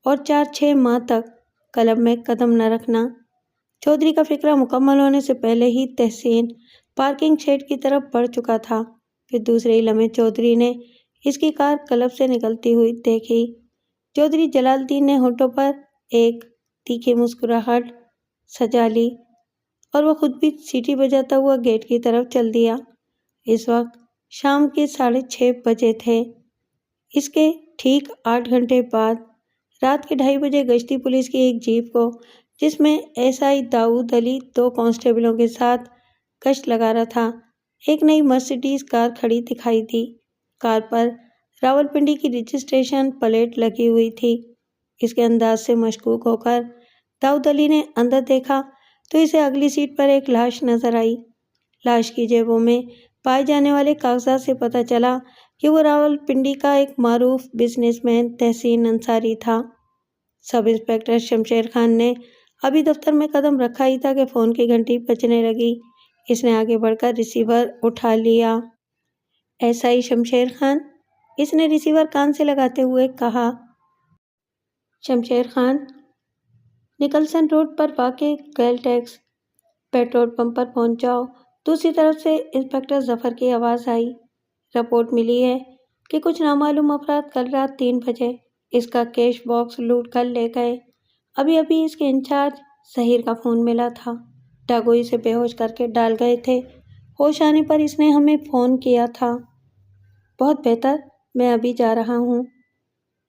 اور 4-6 ماہ تک کلب میں قدم نہ رکھنا۔ چودھری کا فکرہ مکمل ہونے سے پہلے ہی تحسین پارکنگ شیڈ کی طرف بڑھ چکا تھا۔ پھر دوسرے ہی لمحے چودھری نے اس کی کار کلب سے نکلتی ہوئی دیکھی۔ چودھری جلال الدین نے ہونٹوں پر ایک تیکھی مسکراہٹ سجا لی اور وہ خود بھی سیٹی بجاتا ہوا گیٹ کی طرف چل دیا۔ اس وقت شام کے 6:30 بجے تھے۔ اس کے ٹھیک 8 گھنٹے بعد رات کے 2:30 بجے گشتی پولیس کی ایک جیپ کو، جس میں ایس آئی داؤد علی 2 کانسٹیبلوں کے ساتھ گشت لگا رہا تھا، ایک نئی مرسیڈیز کار کھڑی دکھائی دی۔ کار پر راولپنڈی کی رجسٹریشن پلیٹ لگی ہوئی تھی۔ اس کے انداز سے مشکوک ہو کر داؤد علی نے اندر دیکھا تو اسے اگلی سیٹ پر ایک لاش نظر آئی۔ لاش کی جیبوں میں پائے جانے والے کاغذات سے پتہ چلا کہ وہ راولپنڈی کا ایک معروف بزنس مین تحسین انصاری تھا۔ سب انسپکٹر شمشیر خان نے ابھی دفتر میں قدم رکھا ہی تھا کہ فون کی گھنٹی بجنے لگی۔ اس نے آگے بڑھ کر ریسیور اٹھا لیا۔ SI شمشیر خان، اس نے ریسیور کان سے لگاتے ہوئے کہا۔ شمشیر خان، نکلسن روڈ پر واقع گیل ٹیکس پیٹرول پمپ پر پہنچ جاؤ۔ دوسری طرف سے انسپکٹر ظفر کی آواز آئی۔ رپورٹ ملی ہے کہ کچھ نامعلوم افراد کل رات 3 بجے اس کا کیش باکس لوٹ کر لے گئے۔ ابھی ابھی اس کے انچارج ظہیر کا فون ملا تھا۔ ڈاکو اسے بے ہوش کر کے ڈال گئے تھے۔ ہوش آنے پر اس نے ہمیں فون کیا تھا۔ بہت بہتر، میں ابھی جا رہا ہوں۔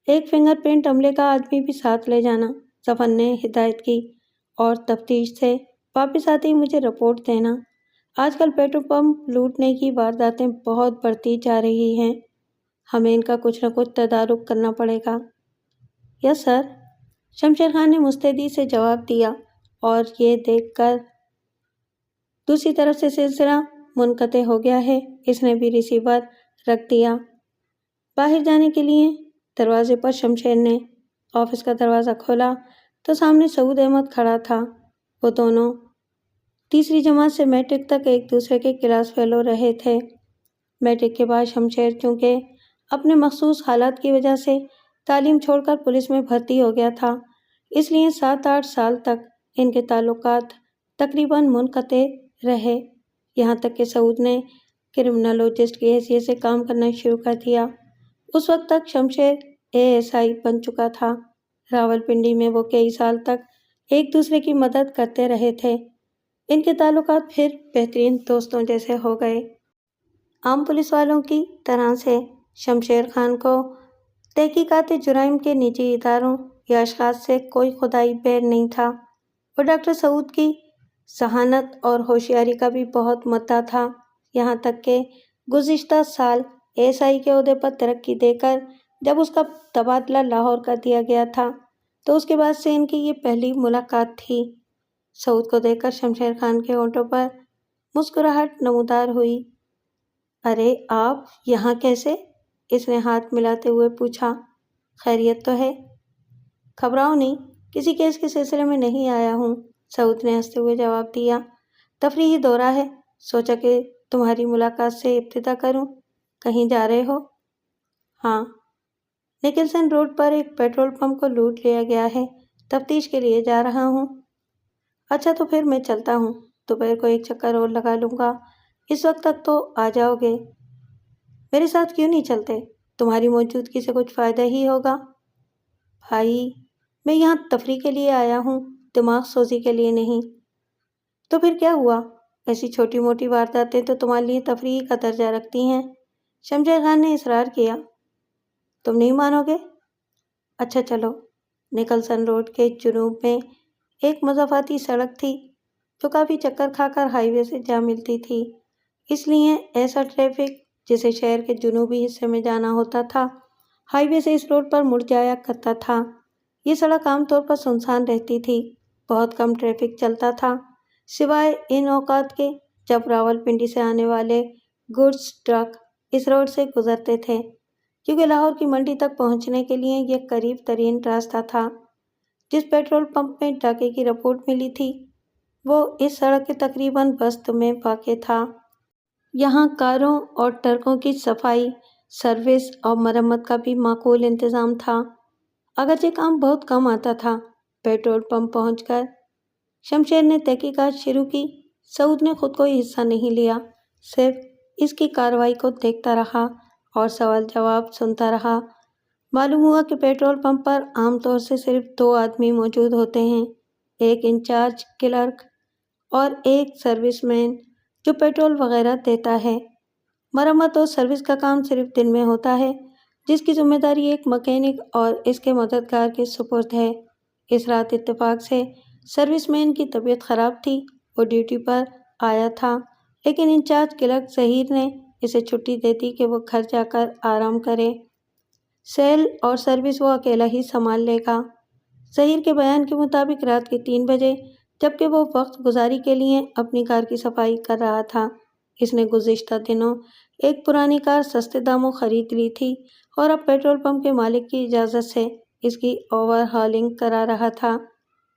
ایک فنگر پرنٹ عملے کا آدمی بھی ساتھ لے جانا، ظفر نے ہدایت کی، اور تفتیش سے واپس آتے ہی مجھے رپورٹ دینا۔ آج کل پیٹرول پمپ لوٹنے کی وارداتیں بہت بڑھتی جا رہی ہیں، ہمیں ان کا کچھ نہ کچھ تدارک کرنا پڑے گا۔ یس سر، شمشیر خان نے مستعدی سے جواب دیا، اور یہ دیکھ کر دوسری طرف سے سلسلہ منقطع ہو گیا ہے۔ اس نے بھی ریسیور رکھ دیا۔ باہر جانے کے لیے دروازے پر شمشیر نے آفس کا دروازہ کھولا تو سامنے سعود احمد کھڑا تھا۔ وہ دونوں تیسری جماعت سے میٹرک تک ایک دوسرے کے کلاس فیلو رہے تھے۔ میٹرک کے بعد شمشیر چونکہ اپنے مخصوص حالات کی وجہ سے تعلیم چھوڑ کر پولیس میں بھرتی ہو گیا تھا، اس لیے 7-8 سال تک ان کے تعلقات تقریباً منقطع رہے، یہاں تک کہ سعود نے کرمنالوجسٹ کی حیثیت سے کام کرنا شروع کر دیا۔ اس وقت تک شمشیر ASI بن چکا تھا۔ راولپنڈی میں وہ کئی سال تک ایک دوسرے کی مدد کرتے رہے تھے۔ ان کے تعلقات پھر بہترین دوستوں جیسے ہو گئے۔ عام پولیس والوں کی طرح سے شمشیر خان کو تحقیقات جرائم کے نجی اداروں یا اشخاص سے کوئی خدائی بیر نہیں تھا۔ وہ ڈاکٹر سعود کی ذہانت اور ہوشیاری کا بھی بہت مداح تھا، یہاں تک کہ گزشتہ سال ASI کے عہدے پر ترقی دے کر جب اس کا تبادلہ لاہور کر دیا گیا تھا تو اس کے بعد سے ان کی یہ پہلی ملاقات تھی۔ سعود کو دیکھ کر شمشیر خان کے ہونٹوں پر مسکراہٹ نمودار ہوئی۔ ارے آپ یہاں کیسے؟ اس نے ہاتھ ملاتے ہوئے پوچھا۔ خیریت تو ہے؟ گھبراؤ نہیں، کسی کیس کے سلسلے میں نہیں آیا ہوں، سعود نے ہنستے ہوئے جواب دیا۔ تفریحی دورہ ہے، سوچا کہ تمہاری ملاقات سے ابتدا کروں۔ کہیں جا رہے ہو؟ ہاں، نکلسن روڈ پر ایک پیٹرول پمپ کو لوٹ لیا گیا ہے، تفتیش کے لیے جا رہا ہوں۔ اچھا تو پھر میں چلتا ہوں، دوپہر کو ایک چکر اور لگا لوں گا، اس وقت تک تو آ جاؤ گے؟ میرے ساتھ کیوں نہیں چلتے؟ تمہاری موجودگی سے کچھ فائدہ ہی ہوگا۔ بھائی، میں یہاں تفریح کے لیے آیا ہوں، دماغ سوزی کے لیے نہیں۔ تو پھر کیا ہوا؟ ایسی چھوٹی موٹی وارداتیں تو تمہارے لیے تفریح کا درجہ رکھتی ہیں، شمشیر خان نے اصرار کیا۔ تم نہیں مانو گے؟ اچھا چلو۔ نکلسن روڈ کے جنوب میں ایک مضافاتی سڑک تھی جو کافی چکر کھا کر ہائی وے سے جا ملتی تھی، اس لیے ایسا ٹریفک جسے شہر کے جنوبی حصے میں جانا ہوتا تھا ہائی وے سے اس روڈ پر مڑ جایا کرتا تھا۔ یہ سڑک عام طور پر سنسان رہتی تھی، بہت کم ٹریفک چلتا تھا، سوائے ان اوقات کے جب راولپنڈی سے آنے والے گڈز ٹرک اس روڈ سے گزرتے تھے، کیونکہ لاہور کی منڈی تک پہنچنے کے لیے یہ قریب ترین راستہ تھا۔ جس پیٹرول پمپ میں ڈاکے کی رپورٹ ملی تھی وہ اس سڑک کے تقریباً وسط میں واقع تھا۔ یہاں کاروں اور ٹرکوں کی صفائی، سروس اور مرمت کا بھی معقول انتظام تھا، اگرچہ کام بہت کم آتا تھا۔ پیٹرول پمپ پہنچ کر شمشیر نے تحقیقات شروع کی۔ سعود نے خود کوئی حصہ نہیں لیا، صرف اس کی کارروائی کو دیکھتا رہا اور سوال جواب سنتا رہا۔ معلوم ہوا کہ پیٹرول پمپ پر عام طور سے صرف 2 آدمی موجود ہوتے ہیں، ایک انچارج کلرک اور ایک سروس مین جو پیٹرول وغیرہ دیتا ہے۔ مرمت اور سروس کا کام صرف دن میں ہوتا ہے، جس کی ذمہ داری ایک مکینک اور اس کے مددگار کے سپرد ہے۔ اس رات اتفاق سے سروس مین کی طبیعت خراب تھی، وہ ڈیوٹی پر آیا تھا، لیکن انچارج کلرک ظہیر نے اسے چھٹی دے دی کہ وہ گھر جا کر آرام کرے۔ سیل اور سروس وہ اکیلا ہی سنبھال لے گا۔ ظہیر کے بیان کے مطابق رات کے 3 بجے جبکہ وہ وقت گزاری کے لیے اپنی کار کی صفائی کر رہا تھا، اس نے گزشتہ دنوں ایک پرانی کار سستے داموں خرید لی تھی اور اب پیٹرول پمپ کے مالک کی اجازت سے اس کی اوور ہالنگ کرا رہا تھا۔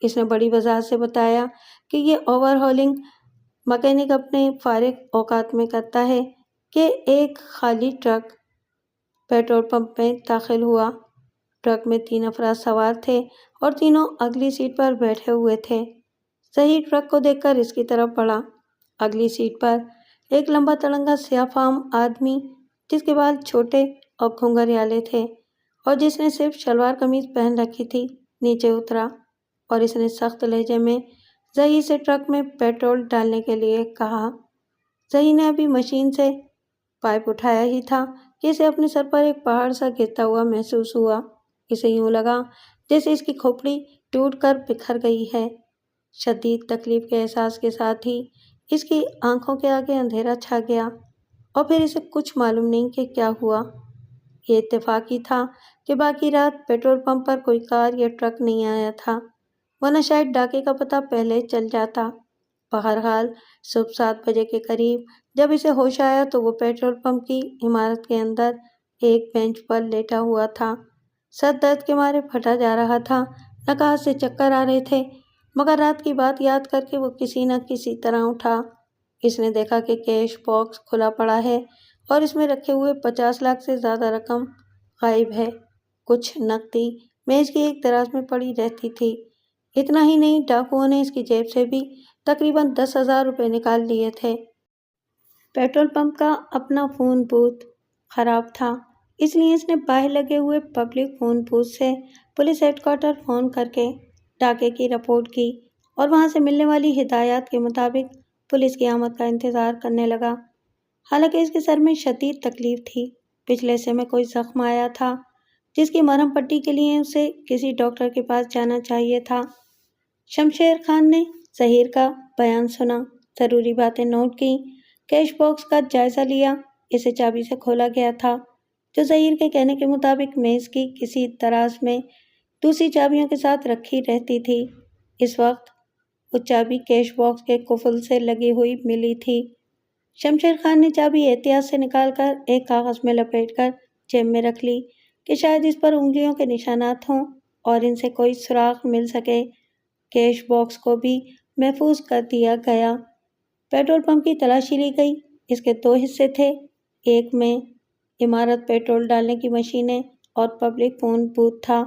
اس نے بڑی وضاحت سے بتایا کہ یہ اوور ہالنگ مکینک اپنے فارغ اوقات میں کرتا ہے کہ ایک خالی ٹرک پیٹرول پمپ میں داخل ہوا۔ ٹرک میں 3 افراد سوار تھے اور تینوں اگلی سیٹ پر بیٹھے ہوئے تھے۔ ظہیر ٹرک کو دیکھ کر اس کی طرف بڑھا۔ اگلی سیٹ پر ایک لمبا تڑنگا سیاہ فام آدمی، جس کے بال چھوٹے اور گھنگھریالے تھے اور جس نے صرف شلوار قمیض پہن رکھی تھی، نیچے اترا اور اس نے سخت لہجے میں ظہیر سے ٹرک میں پیٹرول ڈالنے کے لیے کہا۔ ظہیر نے ابھی مشین سے پائپ اٹھایا ہی تھا کہ اسے اپنے سر پر ایک پہاڑ سا گرتا ہوا محسوس ہوا۔ اسے یوں لگا جیسے اس کی کھوپڑی ٹوٹ کر بکھر گئی ہے۔ شدید تکلیف کے احساس کے ساتھ ہی اس کی آنکھوں کے آگے اندھیرا چھا گیا اور پھر اسے کچھ معلوم نہیں کہ کیا ہوا۔ یہ اتفاقی تھا کہ باقی رات پیٹرول پمپ پر کوئی کار یا ٹرک نہیں آیا تھا، ورنہ شاید ڈاکے کا پتہ پہلے چل جاتا۔ بہرحال صبح 7 بجے کے قریب جب اسے ہوش آیا تو وہ پیٹرول پمپ کی عمارت کے اندر ایک بینچ پر لیٹا ہوا تھا۔ سر درد کے مارے پھٹا جا رہا تھا، نکاح سے چکر آ رہے تھے، مگر رات کی بات یاد کر کے وہ کسی نہ کسی طرح اٹھا۔ اس نے دیکھا کہ کیش باکس کھلا پڑا ہے اور اس میں رکھے ہوئے 50 لاکھ سے زیادہ رقم غائب ہے۔ کچھ نقدی میز کی ایک دراز میں پڑی رہتی تھی۔ اتنا ہی نہیں، ڈاکوؤں نے اس کی جیب سے بھی تقریباً 10,000 روپے نکال لیے تھے۔ پیٹرول پمپ کا اپنا فون بوتھ خراب تھا، اس لیے اس نے باہر لگے ہوئے پبلک فون بوتھ سے پولیس ہیڈ کوارٹر فون کر کے ڈاکے کی رپورٹ کی اور وہاں سے ملنے والی ہدایات کے مطابق پولیس کی آمد کا انتظار کرنے لگا۔ حالانکہ اس کے سر میں شدید تکلیف تھی، پچھلے حصے میں کوئی زخم آیا تھا جس کی مرہم پٹی کے لیے اسے کسی ڈاکٹر کے پاس جانا چاہیے تھا۔ شمشیر خان نے ظہیر کا بیان سنا، ضروری باتیں نوٹ کی، کیش باکس کا جائزہ لیا۔ اسے چابی سے کھولا گیا تھا، جو ظہیر کے کہنے کے مطابق میز کی کسی دراز میں دوسری چابیوں کے ساتھ رکھی رہتی تھی۔ اس وقت وہ چابی کیش باکس کے قفل سے لگی ہوئی ملی تھی۔ شمشیر خان نے چابی احتیاط سے نکال کر ایک کاغذ میں لپیٹ کر جیب میں رکھ لی کہ شاید اس پر انگلیوں کے نشانات ہوں اور ان سے کوئی سراغ مل سکے۔ کیش باکس کو بھی محفوظ کر دیا گیا۔ پیٹرول پمپ کی تلاشی لی گئی۔ اس کے 2 حصے تھے، ایک میں عمارت پیٹرول ڈالنے کی مشینیں اور پبلک فون بوتھ تھا،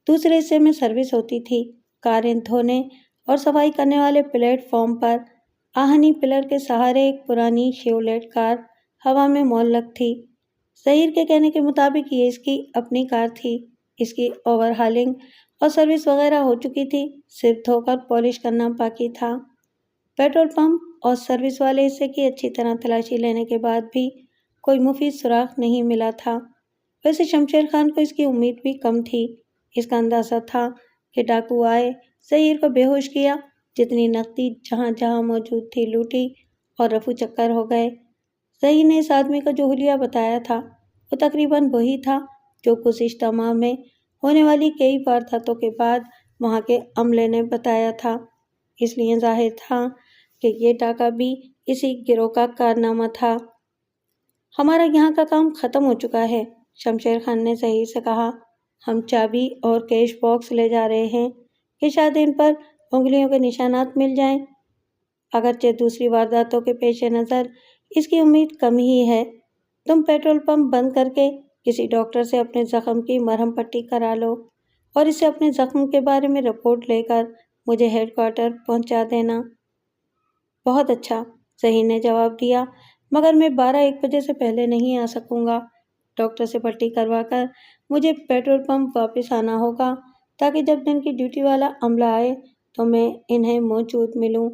دوسرے حصے میں سروس ہوتی تھی۔ کاریں دھونے اور صفائی کرنے والے پلیٹ فارم پر آہنی پلر کے سہارے ایک پرانی شیولیٹ کار ہوا میں معلق تھی۔ ظہیر کے کہنے کے مطابق یہ اس کی اپنی کار تھی۔ اس کی اوور ہالنگ اور سروس وغیرہ ہو چکی تھی، صرف دھو کر پالش کرنا باقی تھا۔ پیٹرول پمپ اور سروس والے حصے کی اچھی طرح تلاشی لینے کے بعد بھی کوئی مفید سراغ نہیں ملا تھا۔ ویسے شمشیر خان کو اس کی امید بھی کم تھی۔ اس کا اندازہ تھا کہ ڈاکو آئے، ظہیر کو بے ہوش کیا، جتنی نقدی جہاں جہاں موجود تھی لوٹی اور رفو چکر ہو گئے۔ ظہیر نے اس آدمی کو جو حلیہ بتایا تھا وہ تقریباً وہی تھا جو گزشتہ ماہ میں ہونے والی کئی وارداتوں کے بعد وہاں کے عملے نے بتایا تھا۔ اس لیے ظاہر تھا کہ یہ ڈاکہ بھی اسی گروہ کا کارنامہ تھا۔ ہمارا یہاں کا کام ختم ہو چکا ہے، شمشیر خان نے ظہیر سے کہا۔ ہم چابی اور کیش باکس لے جا رہے ہیں کہ شاید ان پر انگلیوں کے نشانات مل جائیں۔ اگرچہ دوسری وارداتوں کے پیش نظر اس کی امید کم ہی ہے۔ تم پیٹرول پمپ بند کر کے کسی ڈاکٹر سے اپنے زخم کی مرہم پٹی کرا لو اور اسے اپنے زخم کے بارے میں رپورٹ لے کر مجھے ہیڈ کوارٹر پہنچا دینا۔ بہت اچھا، ظہیر نے جواب دیا، مگر میں 12-1 بجے سے پہلے نہیں آ سکوں گا۔ ڈاکٹر سے پٹی کروا کر مجھے پیٹرول پمپ واپس آنا ہوگا تاکہ جب دن کی ڈیوٹی والا عملہ آئے تو میں انہیں موجود ملوں۔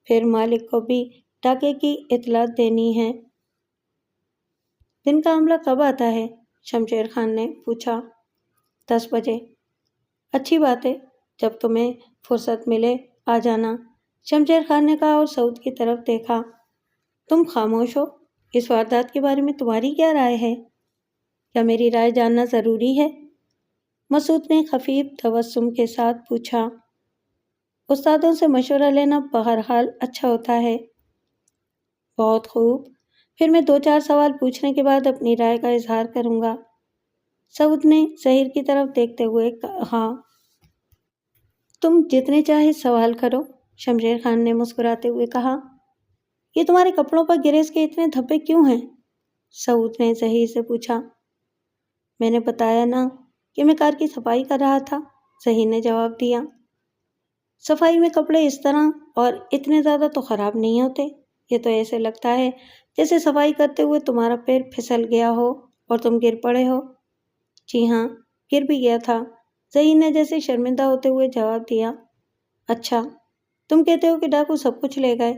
پھر مالک کو بھی ڈاکے کی اطلاع دینی ہے۔ دن کا عملہ کب آتا ہے؟ شمشیر خان نے پوچھا۔ 10 بجے۔ اچھی بات ہے، جب تمہیں فرصت ملے آ جانا، شمشیر خان نے کہا اور سعود کی طرف دیکھا۔ تم خاموش ہو، اس واردات کے بارے میں تمہاری کیا رائے ہے؟ کیا میری رائے جاننا ضروری ہے؟ مسعود نے خفیف تبسم کے ساتھ پوچھا۔ استادوں سے مشورہ لینا بہرحال اچھا ہوتا ہے۔ بہت خوب، پھر میں 2-4 سوال پوچھنے کے بعد اپنی رائے کا اظہار کروں گا، سعود نے ظہیر کی طرف دیکھتے ہوئے کہا۔ تم جتنے چاہے سوال کرو، شمشیر خان نے مسکراتے ہوئے کہا۔ یہ تمہارے کپڑوں پر گریز کے اتنے دھبے کیوں ہیں؟ سعود نے ظہیر سے پوچھا۔ میں نے بتایا نا کہ میں کار کی صفائی کر رہا تھا، ظہیر نے جواب دیا۔ صفائی میں کپڑے اس طرح اور اتنے زیادہ تو خراب نہیں ہوتے، یہ تو ایسے لگتا ہے جیسے صفائی کرتے ہوئے تمہارا پیر پھسل گیا ہو اور تم گر پڑے ہو۔ جی ہاں، گر بھی گیا تھا، ظہیر نے جیسے شرمندہ ہوتے ہوئے جواب دیا۔ اچھا، تم کہتے ہو کہ ڈاکو سب کچھ لے گئے،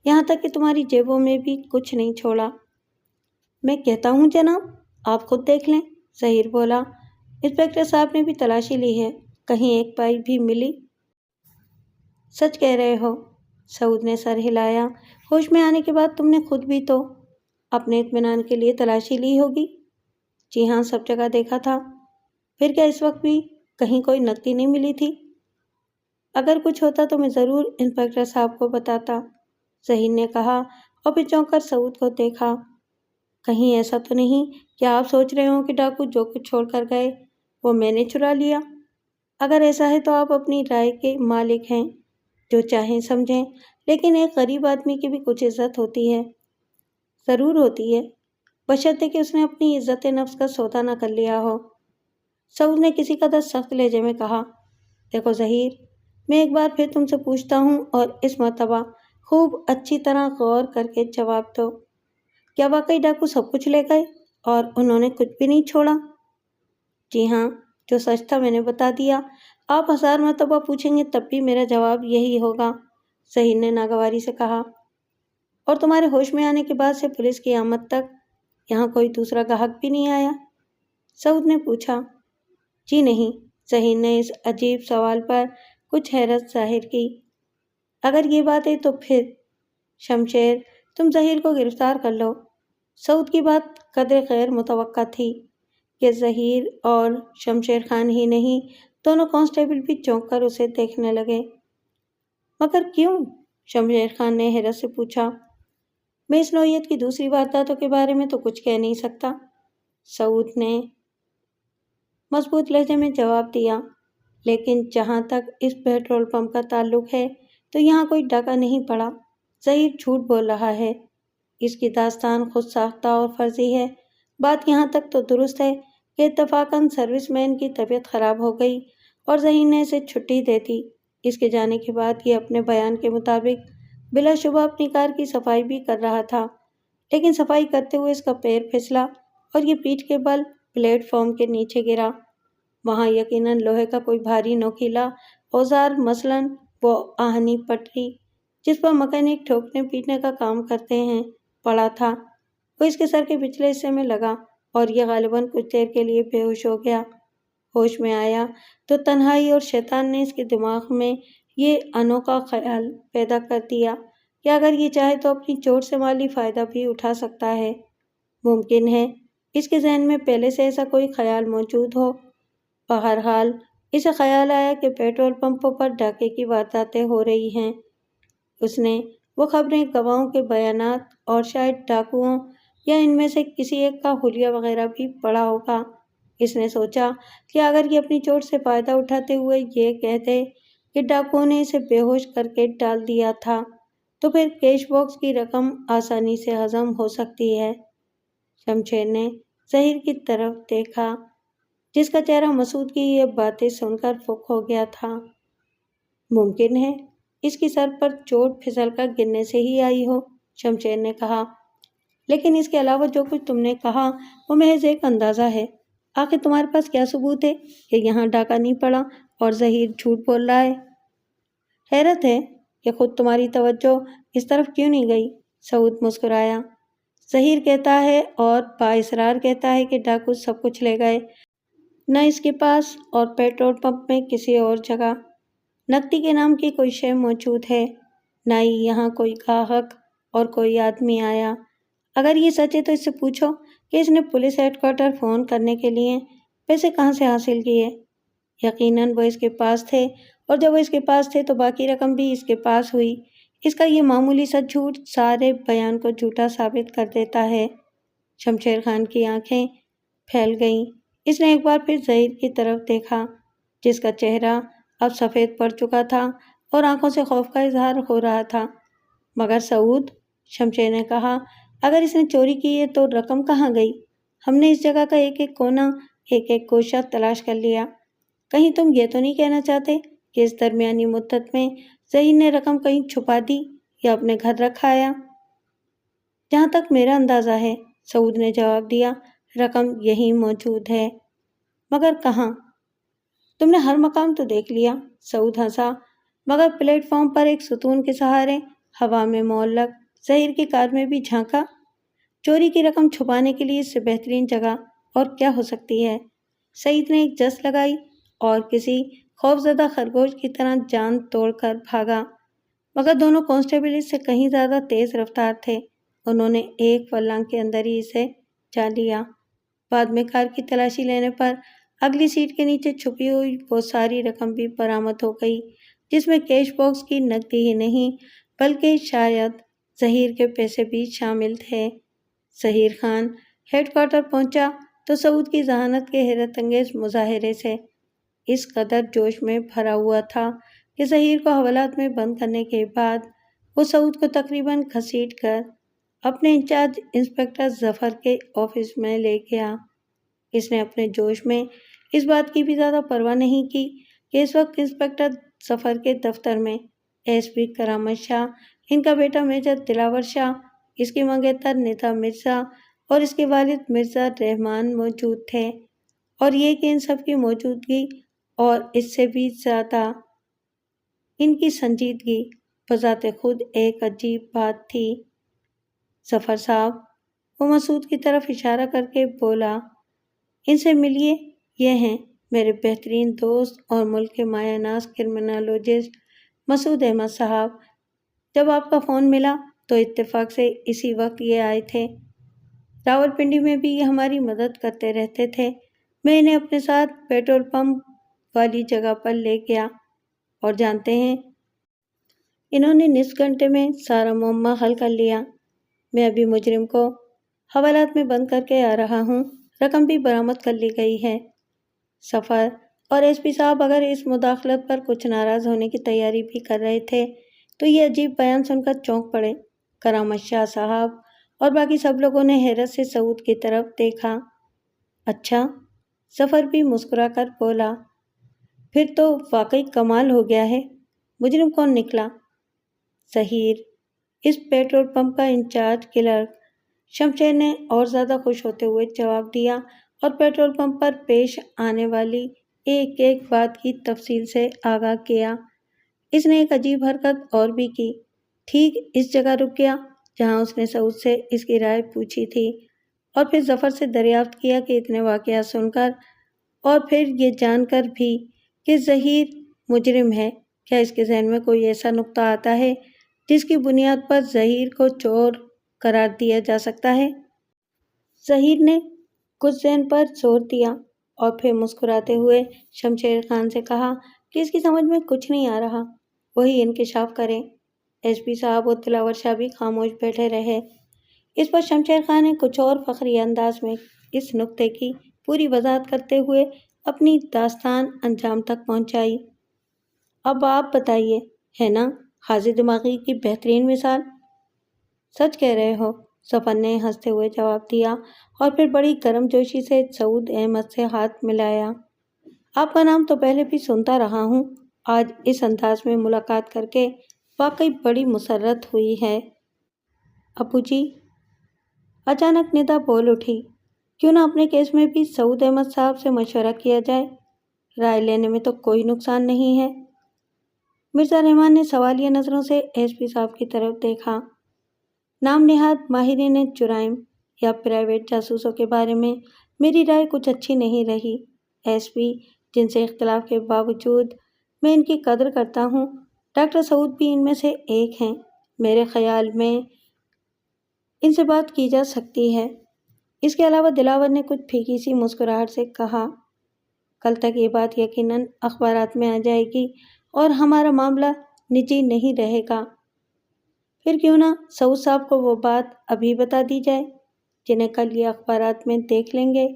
یہاں تک کہ تمہاری جیبوں میں بھی کچھ نہیں چھوڑا؟ میں کہتا ہوں جناب، آپ خود دیکھ لیں، ظہیر بولا۔ انسپکٹر صاحب نے بھی تلاشی لی ہے، کہیں ایک پائی بھی ملی؟ سچ کہہ رہے ہو، سعود نے سر ہلایا۔ ہوش میں آنے کے بعد تم نے خود بھی تو اپنے اطمینان کے لیے تلاشی لی ہوگی۔ جی ہاں، سب جگہ دیکھا تھا۔ پھر کیا اس وقت بھی کہیں کوئی نقدی نہیں ملی تھی؟ اگر کچھ ہوتا تو میں ضرور انسپکٹر صاحب کو بتاتا، ظہیر نے کہا اور پھر چونک کر سعود کو دیکھا۔ کہیں ایسا تو نہیں کہ آپ سوچ رہے ہوں کہ ڈاکو جو کچھ چھوڑ کر گئے وہ میں نے چرا لیا؟ اگر ایسا ہے تو آپ اپنی رائے کے مالک ہیں، جو چاہیں سمجھیں، لیکن ایک غریب آدمی کی بھی کچھ عزت ہوتی ہے۔ ضرور ہوتی ہے، بشرطے کہ اس نے اپنی عزت نفس کا سودا نہ کر لیا ہو، سعود نے کسی قدر سخت لہجے میں کہا۔ دیکھو ظہیر، میں ایک بار پھر تم سے پوچھتا ہوں اور اس مرتبہ خوب اچھی طرح غور کر کے جواب دو، کیا واقعی ڈاکو سب کچھ لے گئے اور انہوں نے کچھ بھی نہیں چھوڑا؟ جی ہاں، جو سچ تھا میں نے بتا دیا، آپ 1000 مرتبہ پوچھیں گے تب بھی میرا جواب یہی ہوگا، ظہیر نے ناگواری سے کہا۔ اور تمہارے ہوش میں آنے کے بعد سے پولیس کی آمد تک یہاں کوئی دوسرا گاہک بھی نہیں آیا؟ سعود نے پوچھا۔ جی نہیں، ظہیر نے اس عجیب سوال پر کچھ حیرت ظاہر کی۔ اگر یہ بات ہے تو پھر شمشیر، تم ظہیر کو گرفتار کر لو۔ سعود کی بات قدر غیر متوقع تھی کہ ظہیر اور شمشیر خان ہی نہیں، دونوں کانسٹیبل بھی چونک کر اسے دیکھنے لگے۔ مگر کیوں؟ شمشیر خان نے حیرت سے پوچھا۔ میں اس نوعیت کی دوسری وارداتوں کے بارے میں تو کچھ کہہ نہیں سکتا، سعود نے مضبوط لہجے میں جواب دیا، لیکن جہاں تک اس پیٹرول پمپ کا تعلق ہے تو یہاں کوئی ڈاکہ نہیں پڑا، ظہیر جھوٹ بول رہا ہے، اس کی داستان خود ساختہ اور فرضی ہے۔ بات یہاں تک تو درست ہے کہ اتفاقاً سروس مین کی طبیعت خراب ہو گئی اور ظہیر نے اسے چھٹی دے دی۔ اس کے جانے کے بعد یہ اپنے بیان کے مطابق بلا شبہ اپنی کار کی صفائی بھی کر رہا تھا، لیکن صفائی کرتے ہوئے اس کا پیر پھسلا اور یہ پیٹھ کے بل پلیٹ فارم کے نیچے گرا۔ وہاں یقیناً لوہے کا کوئی بھاری نوکیلا اوزار، مثلاً وہ آہنی پٹری جس پر مکینک ٹھوکنے پیٹنے کا کام کرتے ہیں، پڑا تھا۔ وہ اس کے سر کے پچھلے حصے میں لگا اور یہ غالباً کچھ دیر کے لیے بے ہوش ہو گیا۔ ہوش میں آیا تو تنہائی اور شیطان نے اس کے دماغ میں یہ انوکھا خیال پیدا کر دیا کہ اگر یہ چاہے تو اپنی چوٹ سے مالی فائدہ بھی اٹھا سکتا ہے۔ ممکن ہے اس کے ذہن میں پہلے سے ایسا کوئی خیال موجود ہو۔ بہرحال اسے خیال آیا کہ پیٹرول پمپوں پر ڈاکے کی وارداتیں ہو رہی ہیں۔ اس نے وہ خبریں، گواہوں کے بیانات اور شاید ڈاکوؤں یا ان میں سے کسی ایک کا حلیہ وغیرہ بھی پڑھا ہوگا۔ اس نے سوچا کہ اگر یہ اپنی چوٹ سے فائدہ اٹھاتے ہوئے یہ کہہ دے کہ ڈاکوؤں نے اسے بے ہوش کر کے ڈال دیا تھا تو پھر کیش باکس کی رقم آسانی سے ہضم ہو سکتی ہے۔ شمشیر نے ظہیر کی طرف دیکھا، جس کا چہرہ مسعود کی یہ باتیں سن کر فک ہو گیا تھا۔ ممکن ہے اس کی سر پر چوٹ پھسل کر گرنے سے ہی آئی ہو، شمشیر نے کہا، لیکن اس کے علاوہ جو کچھ تم نے کہا وہ محض ایک اندازہ ہے۔ آخر تمہارے پاس کیا ثبوت ہے کہ یہاں ڈاکہ نہیں پڑا اور ظہیر جھوٹ بول رہا ہے؟ حیرت ہے کہ خود تمہاری توجہ اس طرف کیوں نہیں گئی، سعود مسکرایا۔ ظہیر کہتا ہے اور بااصرار کہتا ہے کہ ڈاکو سب کچھ لے گئے، نہ اس کے پاس اور پیٹرول پمپ میں کسی اور جگہ نقدی کے نام کی کوئی شے موجود ہے، نہ ہی یہاں کوئی گاہک اور کوئی آدمی آیا۔ اگر یہ سچ ہے تو اس سے پوچھو کہ اس نے پولیس ہیڈ کوارٹر فون کرنے کے لیے پیسے کہاں سے حاصل کیے۔ یقیناً وہ اس کے پاس تھے، اور جب وہ اس کے پاس تھے تو باقی رقم بھی اس کے پاس ہوئی۔ اس کا یہ معمولی سا جھوٹ سارے بیان کو جھوٹا ثابت کر دیتا ہے۔ شمشیر خان کی آنکھیں پھیل گئیں۔ اس نے ایک بار پھر ظہیر کی طرف دیکھا، جس کا چہرہ اب سفید پڑ چکا تھا اور آنکھوں سے خوف کا اظہار ہو رہا تھا۔ مگر سعود، شمشیر نے کہا، اگر اس نے چوری کی ہے تو رقم کہاں گئی؟ ہم نے اس جگہ کا ایک ایک کونا، ایک ایک گوشہ تلاش کر لیا۔ کہیں تم یہ تو نہیں کہنا چاہتے کہ اس درمیانی مدت میں ظہیر نے رقم کہیں چھپا دی یا اپنے گھر رکھا آیا؟ جہاں تک میرا اندازہ ہے، سعود نے جواب دیا، رقم یہیں موجود ہے۔ مگر کہاں؟ تم نے ہر مقام تو دیکھ لیا۔ سعود ہنسا، مگر پلیٹ فارم پر ایک ستون کے سہارے ہوا میں معلق ظہیر کی کار میں بھی جھانکا۔ چوری کی رقم چھپانے کے لیے اس سے بہترین جگہ اور کیا ہو سکتی ہے؟ سعید نے ایک جس لگائی اور کسی خوفزدہ خرگوش کی طرح جان توڑ کر بھاگا، مگر دونوں کانسٹیبل اس سے کہیں زیادہ تیز رفتار تھے۔ انہوں نے ایک فلنگ کے اندر ہی اسے جا لیا۔ بعد میں کار کی تلاشی لینے پر اگلی سیٹ کے نیچے چھپی ہوئی وہ ساری رقم بھی برآمد ہو گئی، جس میں کیش باکس کی نقدی ہی نہیں بلکہ شاید ظہیر کے پیسے بھی شامل تھے۔ ظہیر خان ہیڈ کوارٹر پہنچا تو سعود کی ذہانت کے حیرت انگیز مظاہرے سے اس قدر جوش میں بھرا ہوا تھا کہ ظہیر کو حوالات میں بند کرنے کے بعد وہ سعود کو تقریباً گھسیٹ کر اپنے انچارج انسپکٹر ظفر کے آفس میں لے گیا۔ اس نے اپنے جوش میں اس بات کی بھی زیادہ پرواہ نہیں کی کہ اس وقت انسپکٹر ظفر کے دفتر میں ایس پی کرامت شاہ، ان کا بیٹا میجر دلاور شاہ، اس کی منگیتر ندا مرزا اور اس کے والد مرزا رحمان موجود تھے، اور یہ کہ ان سب کی موجودگی اور اس سے بھی زیادہ ان کی سنجیدگی بذات خود ایک عجیب بات تھی۔ ظفر صاحب، وہ مسعود کی طرف اشارہ کر کے بولا، ان سے ملیے، یہ ہیں میرے بہترین دوست اور ملک کے مایہ ناز کرمنالوجسٹ مسعود احمد صاحب۔ جب آپ کا فون ملا تو اتفاق سے اسی وقت یہ آئے تھے۔ راولپنڈی میں بھی یہ ہماری مدد کرتے رہتے تھے۔ میں انہیں اپنے ساتھ پیٹرول پمپ والی جگہ پر لے گیا، اور جانتے ہیں، انہوں نے نصف گھنٹے میں سارا معمہ حل کر لیا۔ میں ابھی مجرم کو حوالات میں بند کر کے آ رہا ہوں۔ رقم بھی برآمد کر لی گئی ہے۔ ظفر اور ایس پی صاحب اگر اس مداخلت پر کچھ ناراض ہونے کی تیاری بھی کر رہے تھے تو یہ عجیب بیان سن کر چونک پڑے۔ کرامت شاہ صاحب اور باقی سب لوگوں نے حیرت سے سعود کی طرف دیکھا۔ اچھا، ظفر بھی مسکرا کر بولا، پھر تو واقعی کمال ہو گیا ہے۔ مجرم کون نکلا؟ ظہیر، اس پیٹرول پمپ کا انچارج کلرک، شمشیر نے اور زیادہ خوش ہوتے ہوئے جواب دیا اور پیٹرول پمپ پر پیش آنے والی ایک ایک بات کی تفصیل سے آگاہ کیا۔ اس نے ایک عجیب حرکت اور بھی کی۔ ٹھیک اس جگہ رک گیا جہاں اس نے سعود سے اس کی رائے پوچھی تھی، اور پھر ظفر سے دریافت کیا کہ اتنے واقعات سن کر اور پھر یہ جان کر بھی کہ ظہیر مجرم ہے، کیا اس کے ذہن میں کوئی ایسا نقطہ آتا ہے جس کی بنیاد پر ظہیر کو چور قرار دیا جا سکتا ہے؟ ظہیر نے کچھ ذہن پر زور دیا اور پھر مسکراتے ہوئے شمشیر خان سے کہا کہ اس کی سمجھ میں کچھ نہیں آ رہا، وہی انکشاف کریں۔ ایس پی صاحب اور دلاور شاہ بھی خاموش بیٹھے رہے۔ اس پر شمشیر خان نے کچھ اور فخری انداز میں اس نکتے کی پوری وضاحت کرتے ہوئے اپنی داستان انجام تک پہنچائی۔ اب آپ بتائیے، ہے نا حاضر دماغی کی بہترین مثال؟ سچ کہہ رہے ہو، ظفر نے ہنستے ہوئے جواب دیا اور پھر بڑی گرم جوشی سے سعود احمد سے ہاتھ ملایا۔ آپ کا نام تو پہلے بھی سنتا رہا ہوں، آج اس انداز میں ملاقات کر کے واقعی بڑی مسرت ہوئی ہے۔ ابو جی، اچانک ندا بول اٹھی، کیوں نہ اپنے کیس میں بھی سعود احمد صاحب سے مشورہ کیا جائے؟ رائے لینے میں تو کوئی نقصان نہیں ہے۔ مرزا رحمان نے سوالیہ نظروں سے ایس پی صاحب کی طرف دیکھا۔ نام نہاد ماہرین جرائم یا پرائیویٹ جاسوسوں کے بارے میں میری رائے کچھ اچھی نہیں رہی۔ ایس پی، جن سے اختلاف کے باوجود میں ان کی قدر کرتا ہوں، ڈاکٹر سعود بھی ان میں سے ایک ہیں۔ میرے خیال میں ان سے بات کی جا سکتی ہے۔ اس کے علاوہ دلاور نے کچھ پھیکی سی مسکراہٹ سے کہا، کل تک یہ بات یقیناً اخبارات میں آ جائے گی اور ہمارا معاملہ نجی نہیں رہے گا۔ پھر کیوں نہ سعود صاحب کو وہ بات ابھی بتا دی جائے جنہیں کل یہ اخبارات میں دیکھ لیں گے۔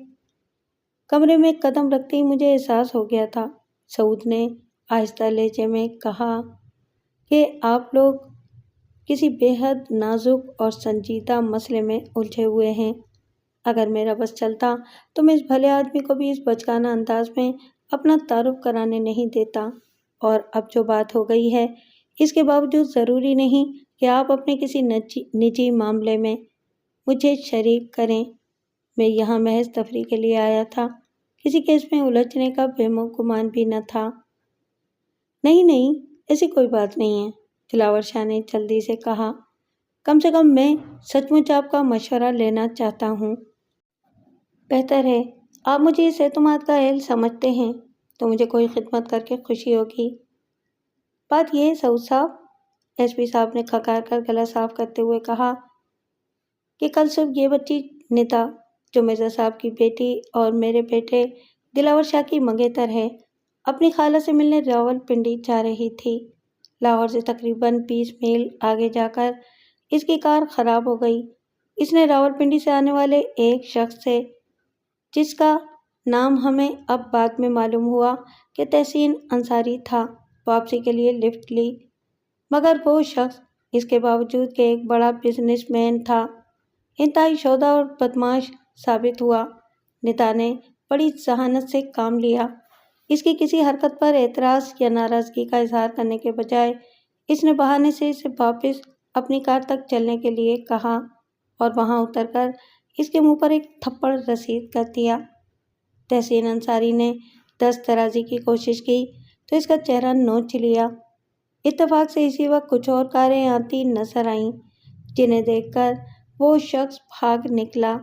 کمرے میں قدم رکھتے ہی مجھے احساس ہو گیا تھا، سعود نے آہستہ لہجے میں کہا کہ آپ لوگ کسی بے حد نازک اور سنجیدہ مسئلے میں الجھے ہوئے ہیں۔ اگر میرا بس چلتا تو میں اس بھلے آدمی کو بھی اس بچگانہ انداز میں اپنا تعارف کرانے نہیں دیتا، اور اب جو بات ہو گئی ہے اس کے باوجود ضروری نہیں کہ آپ اپنے کسی نجی معاملے میں مجھے شریک کریں۔ میں یہاں محض تفریح کے لیے آیا تھا، کسی کیس میں الجھنے کا بہم و گمان بھی نہ تھا۔ نہیں نہیں، ایسی کوئی بات نہیں ہے، دلاور شاہ نے جلدی سے کہا۔ کم سے کم میں سچ مچ آپ کا مشورہ لینا چاہتا ہوں۔ بہتر ہے، آپ مجھے اس اعتماد کا اہل سمجھتے ہیں تو مجھے کوئی خدمت کر کے خوشی ہوگی۔ بات یہ ہے سعود صاحب، ایس پی صاحب نے کھکار کر گلا صاف کرتے ہوئے کہا، کہ کل صبح یہ بچی ندا جو مرزا صاحب کی بیٹی اور میرے بیٹے دلاور شاہ کی منگیتر ہے، اپنی خالہ سے ملنے راولپنڈی جا رہی تھی۔ لاہور سے تقریباً 20 میل آگے جا کر اس کی کار خراب ہو گئی۔ اس نے راولپنڈی سے آنے والے ایک شخص سے، جس کا نام ہمیں اب بعد میں معلوم ہوا کہ تحسین انصاری تھا، واپسی کے لیے لفٹ لی، مگر وہ شخص اس کے باوجود کہ ایک بڑا بزنس مین تھا، انتہائی شوخ اور بدمعاش ثابت ہوا۔ ندا نے بڑی ذہانت سے کام لیا۔ اس کی کسی حرکت پر اعتراض یا ناراضگی کا اظہار کرنے کے بجائے اس نے بہانے سے اسے واپس اپنی کار تک چلنے کے لیے کہا اور وہاں اتر کر اس کے منہ پر ایک تھپڑ رسید کر دیا۔ تحسین انصاری نے دست درازی کی کوشش کی تو اس کا چہرہ نوچ لیا۔ اتفاق سے اسی وقت کچھ اور کاریں آتی نظر آئیں، جنہیں دیکھ کر وہ شخص بھاگ نکلا۔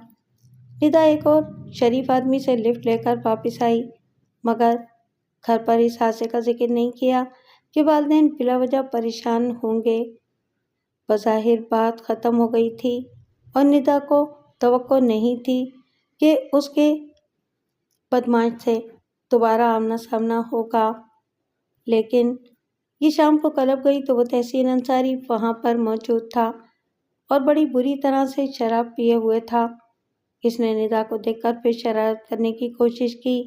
ندا ایک اور شریف آدمی سے لفٹ لے کر واپس آئی، مگر گھر پر اس حادثے کا ذکر نہیں کیا کہ والدین بلا وجہ پریشان ہوں گے۔ بظاہر بات ختم ہو گئی تھی اور ندا کو توقع نہیں تھی کہ اس کے بدمعاش سے دوبارہ آمنا سامنا ہوگا، لیکن یہ شام کو کلب گئی تو وہ تحسین انصاری وہاں پر موجود تھا اور بڑی بری طرح سے شراب پیے ہوئے تھا۔ اس نے ندا کو دیکھ کر پھر شرارت کرنے کی کوشش کی،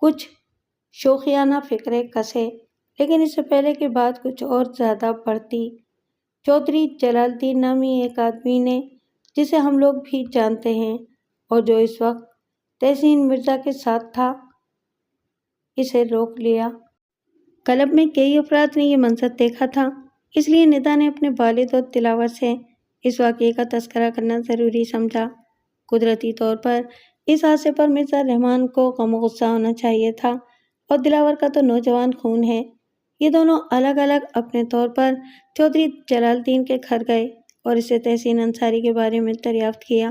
کچھ شوخیانہ فقرے کسے، لیکن اس سے پہلے کہ بات کچھ اور زیادہ بڑھتی، چودھری جلال الدین نامی ایک آدمی نے، جسے ہم لوگ بھی جانتے ہیں اور جو اس وقت تحسین مرزا کے ساتھ تھا، اسے روک لیا۔ کلب میں کئی افراد نے یہ منظر دیکھا تھا، اس لیے ندا نے اپنے والد اور دلاور سے اس واقعے کا تذکرہ کرنا ضروری سمجھا۔ قدرتی طور پر اس حادثے پر مرزا رحمان کو غم و غصہ ہونا چاہیے تھا، اور دلاور کا تو نوجوان خون ہے۔ یہ دونوں الگ الگ اپنے طور پر چودھری جلال الدین کے گھر گئے اور اسے تحسین انصاری کے بارے میں دریافت کیا۔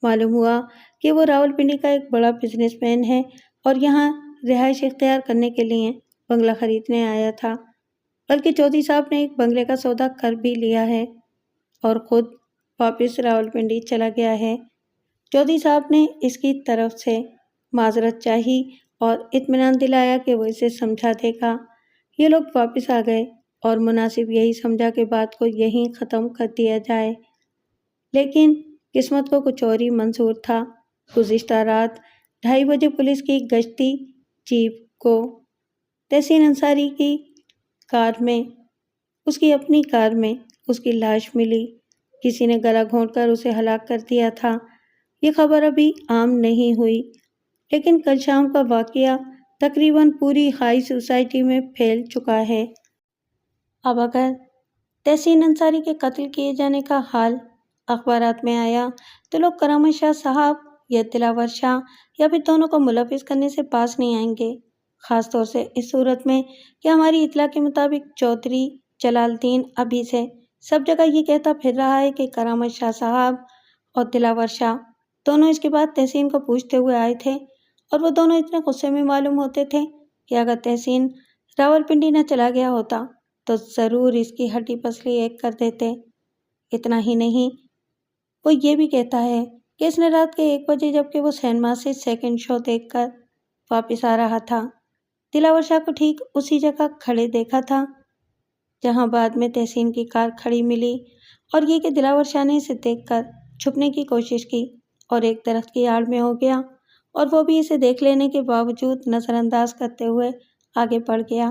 معلوم ہوا کہ وہ راولپنڈی کا ایک بڑا بزنس مین ہے اور یہاں رہائش اختیار کرنے کے لیے بنگلہ خریدنے آیا تھا، بلکہ چودھری صاحب نے ایک بنگلے کا سودا کر بھی لیا ہے اور خود واپس راولپنڈی چلا گیا ہے۔ چودھری صاحب نے اس کی طرف سے معذرت چاہی اور اطمینان دلایا کہ وہ اسے سمجھا دے گا۔ یہ لوگ واپس آ گئے اور مناسب یہی سمجھا کہ بات کو یہیں ختم کر دیا جائے، لیکن قسمت کو کچھ اور ہی منظور تھا۔ گزشتہ رات 2:30 بجے پولیس کی گشتی جیپ کو تحسین انصاری کی کار میں، اس کی اپنی کار میں، اس کی لاش ملی۔ کسی نے گلا گھونٹ کر اسے ہلاک کر دیا تھا۔ یہ خبر ابھی عام نہیں ہوئی، لیکن کل شام کا واقعہ تقریباً پوری ہائی سوسائٹی میں پھیل چکا ہے۔ اب اگر تحسین انصاری کے قتل کیے جانے کا حال اخبارات میں آیا تو لوگ کرامت شاہ صاحب یا دلاور شاہ یا پھر دونوں کو ملوث کرنے سے باز نہیں آئیں گے، خاص طور سے اس صورت میں کہ ہماری اطلاع کے مطابق چودھری جلال الدین ابھی سے سب جگہ یہ کہتا پھر رہا ہے کہ کرامت شاہ صاحب اور دلاور شاہ دونوں اس کے بعد تحسین کو پوچھتے ہوئے آئے تھے، اور وہ دونوں اتنے غصے میں معلوم ہوتے تھے کہ اگر تحسین راولپنڈی نہ چلا گیا ہوتا تو ضرور اس کی ہڈی پسلی ایک کر دیتے۔ اتنا ہی نہیں، وہ یہ بھی کہتا ہے کہ اس نے رات کے 1 بجے جبکہ وہ سینما سے سیکنڈ شو دیکھ کر واپس آ رہا تھا، دلاور شاہ کو ٹھیک اسی جگہ کھڑے دیکھا تھا جہاں بعد میں تحسین کی کار کھڑی ملی، اور یہ کہ دلاور شاہ نے اسے دیکھ کر چھپنے کی کوشش کی اور ایک درخت کی آڑ میں ہو گیا، اور وہ بھی اسے دیکھ لینے کے باوجود نظر انداز کرتے ہوئے آگے بڑھ گیا۔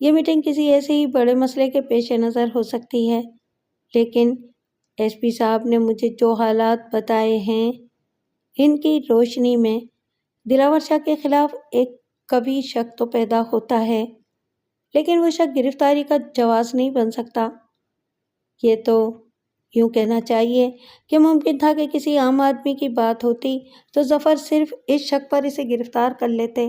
یہ میٹنگ کسی ایسے ہی بڑے مسئلے کے پیش نظر ہو سکتی ہے، لیکن ایس پی صاحب نے مجھے جو حالات بتائے ہیں ان کی روشنی میں دلاور شاہ کے خلاف ایک کبھی شک تو پیدا ہوتا ہے، لیکن وہ شک گرفتاری کا جواز نہیں بن سکتا۔ یہ تو یوں کہنا چاہیے کہ ممکن تھا کہ کسی عام آدمی کی بات ہوتی تو ظفر صرف اس شک پر اسے گرفتار کر لیتے،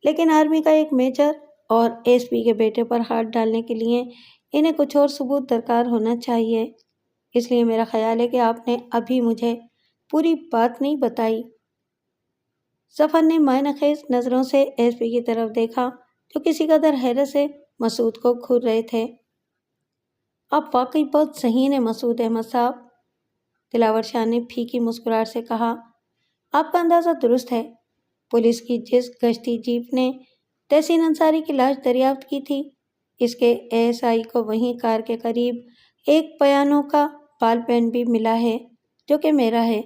لیکن آرمی کا ایک میجر اور ایس پی کے بیٹے پر ہاتھ ڈالنے کے لیے انہیں کچھ اور ثبوت درکار ہونا چاہیے۔ اس لیے میرا خیال ہے کہ آپ نے ابھی مجھے پوری بات نہیں بتائی۔ ظفر نے معنی خیز نظروں سے ایس پی کی طرف دیکھا جو کسی قدر حیرت سے مسعود کو گھور رہے تھے۔ آپ واقعی بہت ذہین ہیں مسعود احمد صاحب، دلاور شاہ نے پھیکی مسکراہٹ سے کہا۔ آپ کا اندازہ درست ہے۔ پولیس کی جس گشتی جیپ نے تحسین انصاری کی لاش دریافت کی تھی، اس کے ایس آئی کو وہیں کار کے قریب ایک پیانو کا بال پین بھی ملا ہے جو کہ میرا ہے۔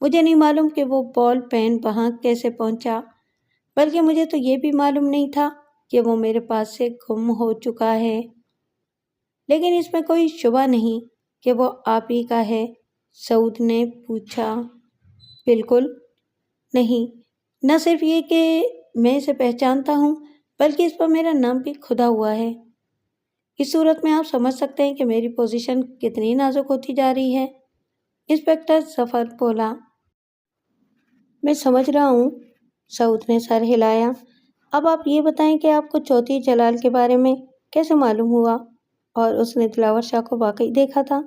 مجھے نہیں معلوم کہ وہ بال پین وہاں کیسے پہنچا، بلکہ مجھے تو یہ بھی معلوم نہیں تھا کہ وہ میرے پاس سے گم ہو چکا ہے، لیکن اس میں کوئی شبہ نہیں کہ وہ آپ ہی کا ہے؟ سعود نے پوچھا۔ بالکل نہیں، نہ صرف یہ کہ میں اسے پہچانتا ہوں بلکہ اس پر میرا نام بھی کھدا ہوا ہے۔ اس صورت میں آپ سمجھ سکتے ہیں کہ میری پوزیشن کتنی نازک ہوتی جا رہی ہے، انسپکٹر ظفر بولا۔ میں سمجھ رہا ہوں، سعود نے سر ہلایا۔ اب آپ یہ بتائیں کہ آپ کو چودھری جلال کے بارے میں کیسے معلوم ہوا اور اس نے دلاور شاہ کو واقعی دیکھا تھا؟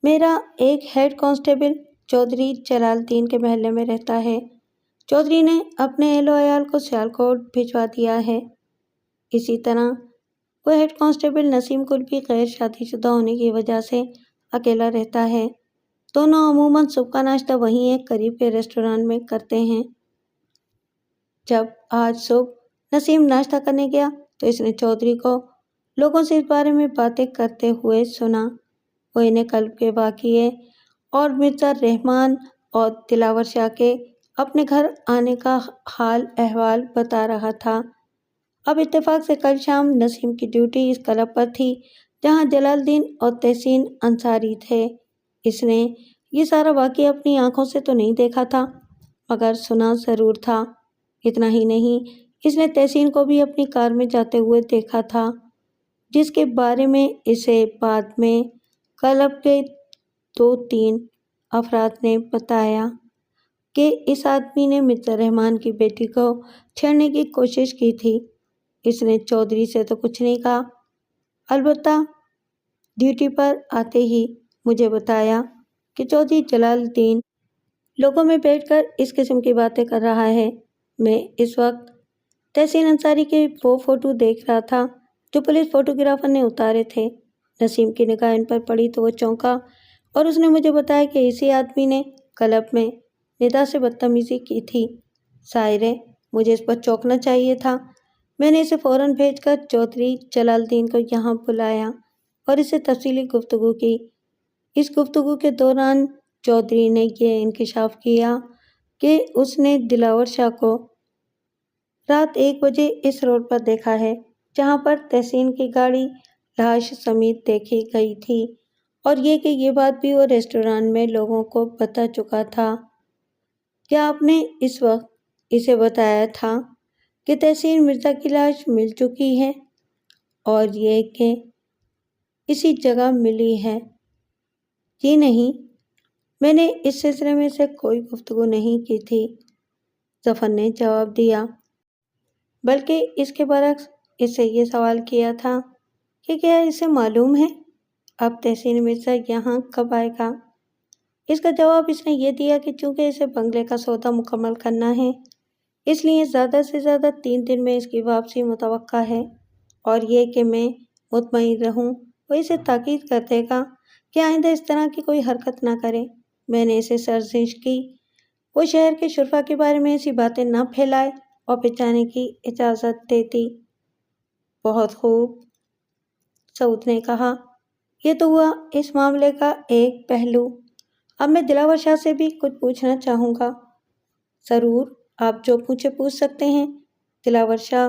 میرا ایک ہیڈ کانسٹیبل چودھری جلال الدین کے محلے میں رہتا ہے۔ چودھری نے اپنے اہل و عیال کو سیالکوٹ بھجوا دیا ہے۔ اسی طرح وہ ہیڈ کانسٹیبل نسیم گل بھی غیر شادی شدہ ہونے کی وجہ سے اکیلا رہتا ہے۔ دونوں عموماً صبح کا ناشتہ وہیں ایک قریب کے ریسٹوران میں کرتے ہیں۔ جب آج صبح نسیم ناشتہ کرنے گیا تو اس نے چودھری کو لوگوں سے اس بارے میں باتیں کرتے ہوئے سنا۔ وہ انہیں قلب کے واقعے اور مرزا رحمان اور دلاور شاہ کے اپنے گھر آنے کا حال احوال بتا رہا تھا۔ اب اتفاق سے کل شام نسیم کی ڈیوٹی اس کلب پر تھی جہاں جلال الدین اور تحسین انصاری تھے۔ اس نے یہ سارا واقعہ اپنی آنکھوں سے تو نہیں دیکھا تھا مگر سنا ضرور تھا۔ اتنا ہی نہیں، اس نے تحسین کو بھی اپنی کار میں جاتے ہوئے دیکھا تھا، جس کے بارے میں اسے بعد میں کلب کے 2-3 افراد نے بتایا کہ اس آدمی نے مرزا رحمان کی بیٹی کو چھیڑنے کی کوشش کی تھی۔ اس نے چودھری سے تو کچھ نہیں کہا، البتہ ڈیوٹی پر آتے ہی مجھے بتایا کہ چودھری جلال الدین لوگوں میں بیٹھ کر اس قسم کی باتیں کر رہا ہے۔ میں اس وقت تحسین انصاری کے وہ فوٹو دیکھ رہا تھا جو پولیس فوٹوگرافر نے اتارے تھے۔ نسیم کی نگاہ ان پر پڑی تو وہ چونکا اور اس نے مجھے بتایا کہ اسی آدمی نے کلب میں ندا سے بدتمیزی کی تھی۔ ظاہر ہے مجھے اس پر چونکنا چاہیے تھا۔ میں نے اسے فوراً بھیج کر چودھری جلال الدین کو یہاں بلایا اور اس سے تفصیلی گفتگو کی۔ اس گفتگو کے دوران چودھری نے یہ انکشاف کیا کہ اس نے دلاور شاہ کو رات 1 بجے اس روڈ پر دیکھا ہے جہاں پر تحسین کی گاڑی لاش سمیت دیکھی گئی تھی، اور یہ کہ یہ بات بھی وہ ریسٹوران میں لوگوں کو بتا چکا تھا۔ کیا آپ نے اس وقت اسے بتایا تھا کہ تحسین مرزا کی لاش مل چکی ہے اور یہ کہ اسی جگہ ملی ہے؟ جی نہیں، میں نے اس سلسلے میں سے کوئی گفتگو نہیں کی تھی، ظفر نے جواب دیا، بلکہ اس کے برعکس اس سے یہ سوال کیا تھا کہ کیا اسے معلوم ہے اب تحسین مرزا یہاں کب آئے گا؟ اس کا جواب اس نے یہ دیا کہ چونکہ اسے بنگلے کا سودا مکمل کرنا ہے، اس لیے زیادہ سے زیادہ 3 دن میں اس کی واپسی متوقع ہے، اور یہ کہ میں مطمئن رہوں وہ اسے تاکید کر دے گا کہ آئندہ اس طرح کی کوئی حرکت نہ کرے۔ میں نے اسے سرزنش کی وہ شہر کے شرفا کے بارے میں ایسی باتیں نہ پھیلائے اور بچانے کی اجازت دیتی۔ بہت خوب، سعود نے کہا، یہ تو ہوا اس معاملے کا ایک پہلو۔ اب میں دلاور شاہ سے بھی کچھ پوچھنا چاہوں گا۔ ضرور، آپ جو پوچھ سکتے ہیں، دلاور شاہ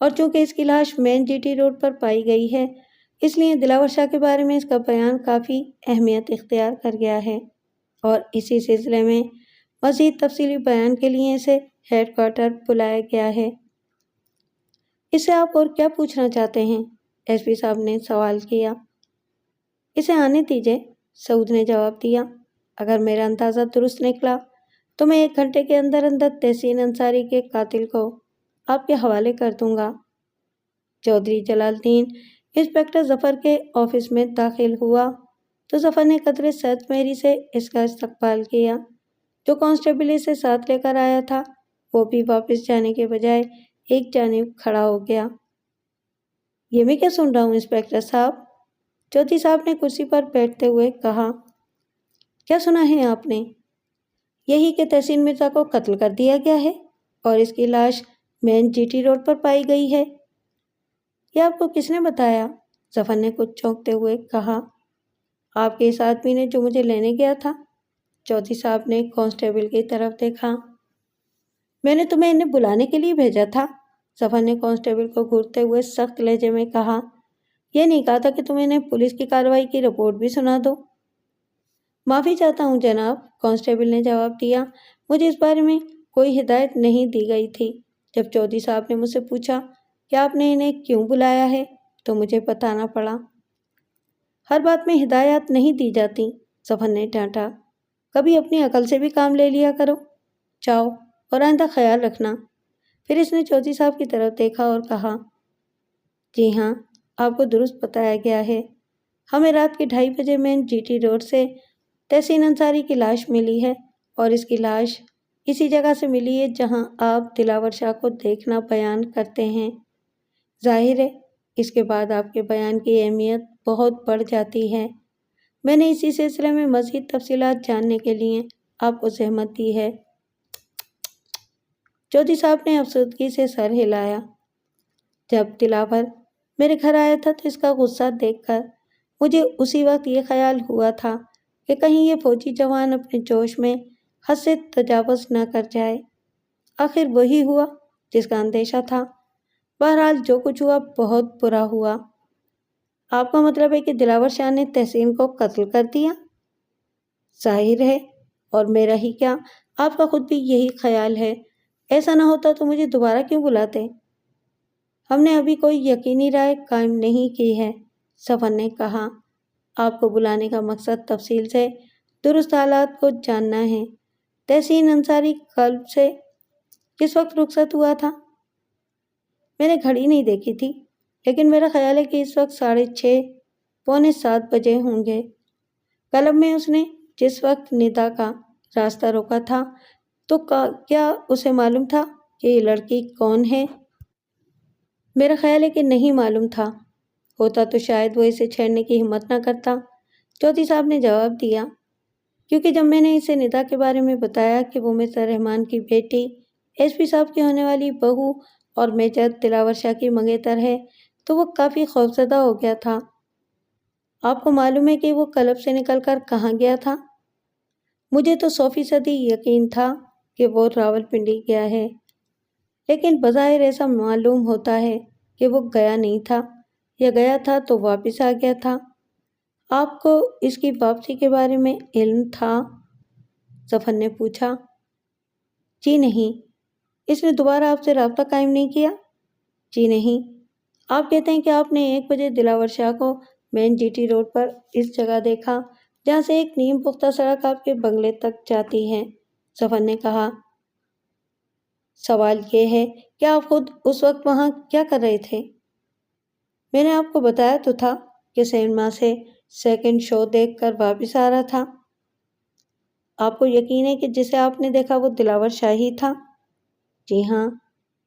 اور چونکہ اس کی لاش مین جی ٹی روڈ پر پائی گئی ہے، اس لیے دلاور شاہ کے بارے میں اس کا بیان کافی اہمیت اختیار کر گیا ہے، اور اسی سلسلے میں مزید تفصیلی بیان کے لیے اسے ہیڈ کوارٹر بلایا گیا ہے۔ اس سے آپ اور کیا پوچھنا چاہتے ہیں؟ ایس پی صاحب نے سوال کیا۔ اسے آنے دیجیے، سعود نے جواب دیا۔ اگر میرا اندازہ درست نکلا تو میں 1 گھنٹے کے اندر اندر تحسین انصاری کے قاتل کو آپ کے حوالے کر دوں گا۔ چودھری جلال الدین انسپکٹر ظفر کے آفس میں داخل ہوا تو ظفر نے قدرے سعد میری سے اس کا استقبال کیا۔ جو کانسٹیبل اسے ساتھ لے کر آیا تھا وہ بھی واپس جانے کے بجائے ایک جانب کھڑا ہو گیا۔ یہ میں کیا سن رہا ہوں انسپکٹر صاحب؟ چودھری صاحب نے کرسی پر بیٹھتے ہوئے کہا۔ کیا سنا ہے آپ نے؟ یہی کہ تحسین مرزا کو قتل کر دیا گیا ہے اور اس کی لاش مین جی ٹی روڈ پر پائی گئی ہے۔ یہ آپ کو کس نے بتایا؟ ظفر نے کچھ چونکتے ہوئے کہا۔ آپ کے اس آدمی نے جو مجھے لینے گیا تھا۔ چودھری صاحب نے کانسٹیبل کی طرف دیکھا۔ میں نے تمہیں انہیں بلانے کے لیے بھیجا تھا، ظفر نے کانسٹیبل کو گھورتے ہوئے سخت لہجے میں کہا۔ یہ نہیں کہا تھا کہ تم انہیں پولیس کی کارروائی کی رپورٹ بھی سنا دو۔ معافی چاہتا ہوں جناب، کانسٹیبل نے جواب دیا۔ مجھے اس بارے میں کوئی ہدایت نہیں دی گئی تھی۔ جب چودھری صاحب نے مجھ سے پوچھا کہ آپ نے انہیں کیوں بلایا ہے تو مجھے بتانا پڑا۔ ہر بات میں ہدایات نہیں دی جاتی، ظفر نے ڈانٹا۔ کبھی اپنی عقل سے بھی کام لے لیا کرو۔ جاؤ اور آئندہ خیال رکھنا۔ پھر اس نے چودھری صاحب کی طرف دیکھا اور کہا۔ جی ہاں، آپ کو درست بتایا گیا ہے۔ ہمیں رات کے 2:30 بجے مین جی ٹی روڈ سے تحسین انصاری کی لاش ملی ہے، اور اس کی لاش اسی جگہ سے ملی ہے جہاں آپ دلاور شاہ کو دیکھنا بیان کرتے ہیں۔ ظاہر ہے اس کے بعد آپ کے بیان کی اہمیت بہت بڑھ جاتی ہے۔ میں نے اسی سلسلے میں مزید تفصیلات جاننے کے لیے آپ کو زحمت دی ہے۔ چودھری صاحب نے افسردگی سے سر ہلایا۔ جب دلاور میرے گھر آیا تھا تو اس کا غصہ دیکھ کر مجھے اسی وقت یہ خیال ہوا تھا کہ کہیں یہ فوجی جوان اپنے جوش میں حد سے تجاوز نہ کر جائے۔ آخر وہی ہوا جس کا اندیشہ تھا۔ بہرحال جو کچھ ہوا بہت برا ہوا۔ آپ کا مطلب ہے کہ دلاور شاہ نے تحسین کو قتل کر دیا؟ ظاہر ہے، اور میرا ہی کیا، آپ کا خود بھی یہی خیال ہے۔ ایسا نہ ہوتا تو مجھے دوبارہ کیوں بلاتے؟ ہم نے ابھی کوئی یقینی رائے قائم نہیں کی ہے، ظفر نے کہا۔ آپ کو بلانے کا مقصد تفصیل سے درست حالات کو جاننا ہے۔ تحسین انصاری کلب سے کس وقت رخصت ہوا تھا؟ میں نے گھڑی نہیں دیکھی تھی، لیکن میرا خیال ہے کہ اس وقت 6:30 پونے 7 بجے ہوں گے۔ کلب میں اس نے جس وقت ندا کا راستہ روکا تھا تو کیا اسے معلوم تھا کہ یہ لڑکی کون ہے؟ میرا خیال ہے کہ نہیں معلوم تھا، ہوتا تو شاید وہ اسے چھیڑنے کی ہمت نہ کرتا، چودھری صاحب نے جواب دیا۔ کیونکہ جب میں نے اسے ندا کے بارے میں بتایا کہ وہ مرزا رحمان کی بیٹی، ایس پی صاحب کی ہونے والی بہو اور میجر دلاور شاہ کی منگیتر ہے تو وہ کافی خوفزدہ ہو گیا تھا۔ آپ کو معلوم ہے کہ وہ کلب سے نکل کر کہاں گیا تھا؟ مجھے تو 100% یقین تھا کہ وہ راولپنڈی گیا ہے، لیکن بظاہر ایسا معلوم ہوتا ہے کہ وہ گیا نہیں تھا، یا گیا تھا تو واپس آ گیا تھا۔ آپ کو اس کی واپسی کے بارے میں علم تھا؟ ظفر نے پوچھا۔ جی نہیں۔ اس نے دوبارہ آپ سے رابطہ قائم نہیں کیا؟ جی نہیں۔ آپ کہتے ہیں کہ آپ نے 1 بجے دلاور شاہ کو مین جی ٹی روڈ پر اس جگہ دیکھا جہاں سے ایک نیم پختہ سڑک آپ کے بنگلے تک جاتی ہے، ظفر نے کہا۔ سوال یہ ہے کہ آپ خود اس وقت وہاں کیا کر رہے تھے؟ میں نے آپ کو بتایا تو تھا کہ سینما سے سیکنڈ شو دیکھ کر واپس آ رہا تھا۔ آپ کو یقین ہے کہ جسے آپ نے دیکھا وہ دلاور شاہ ہی تھا؟ جی ہاں،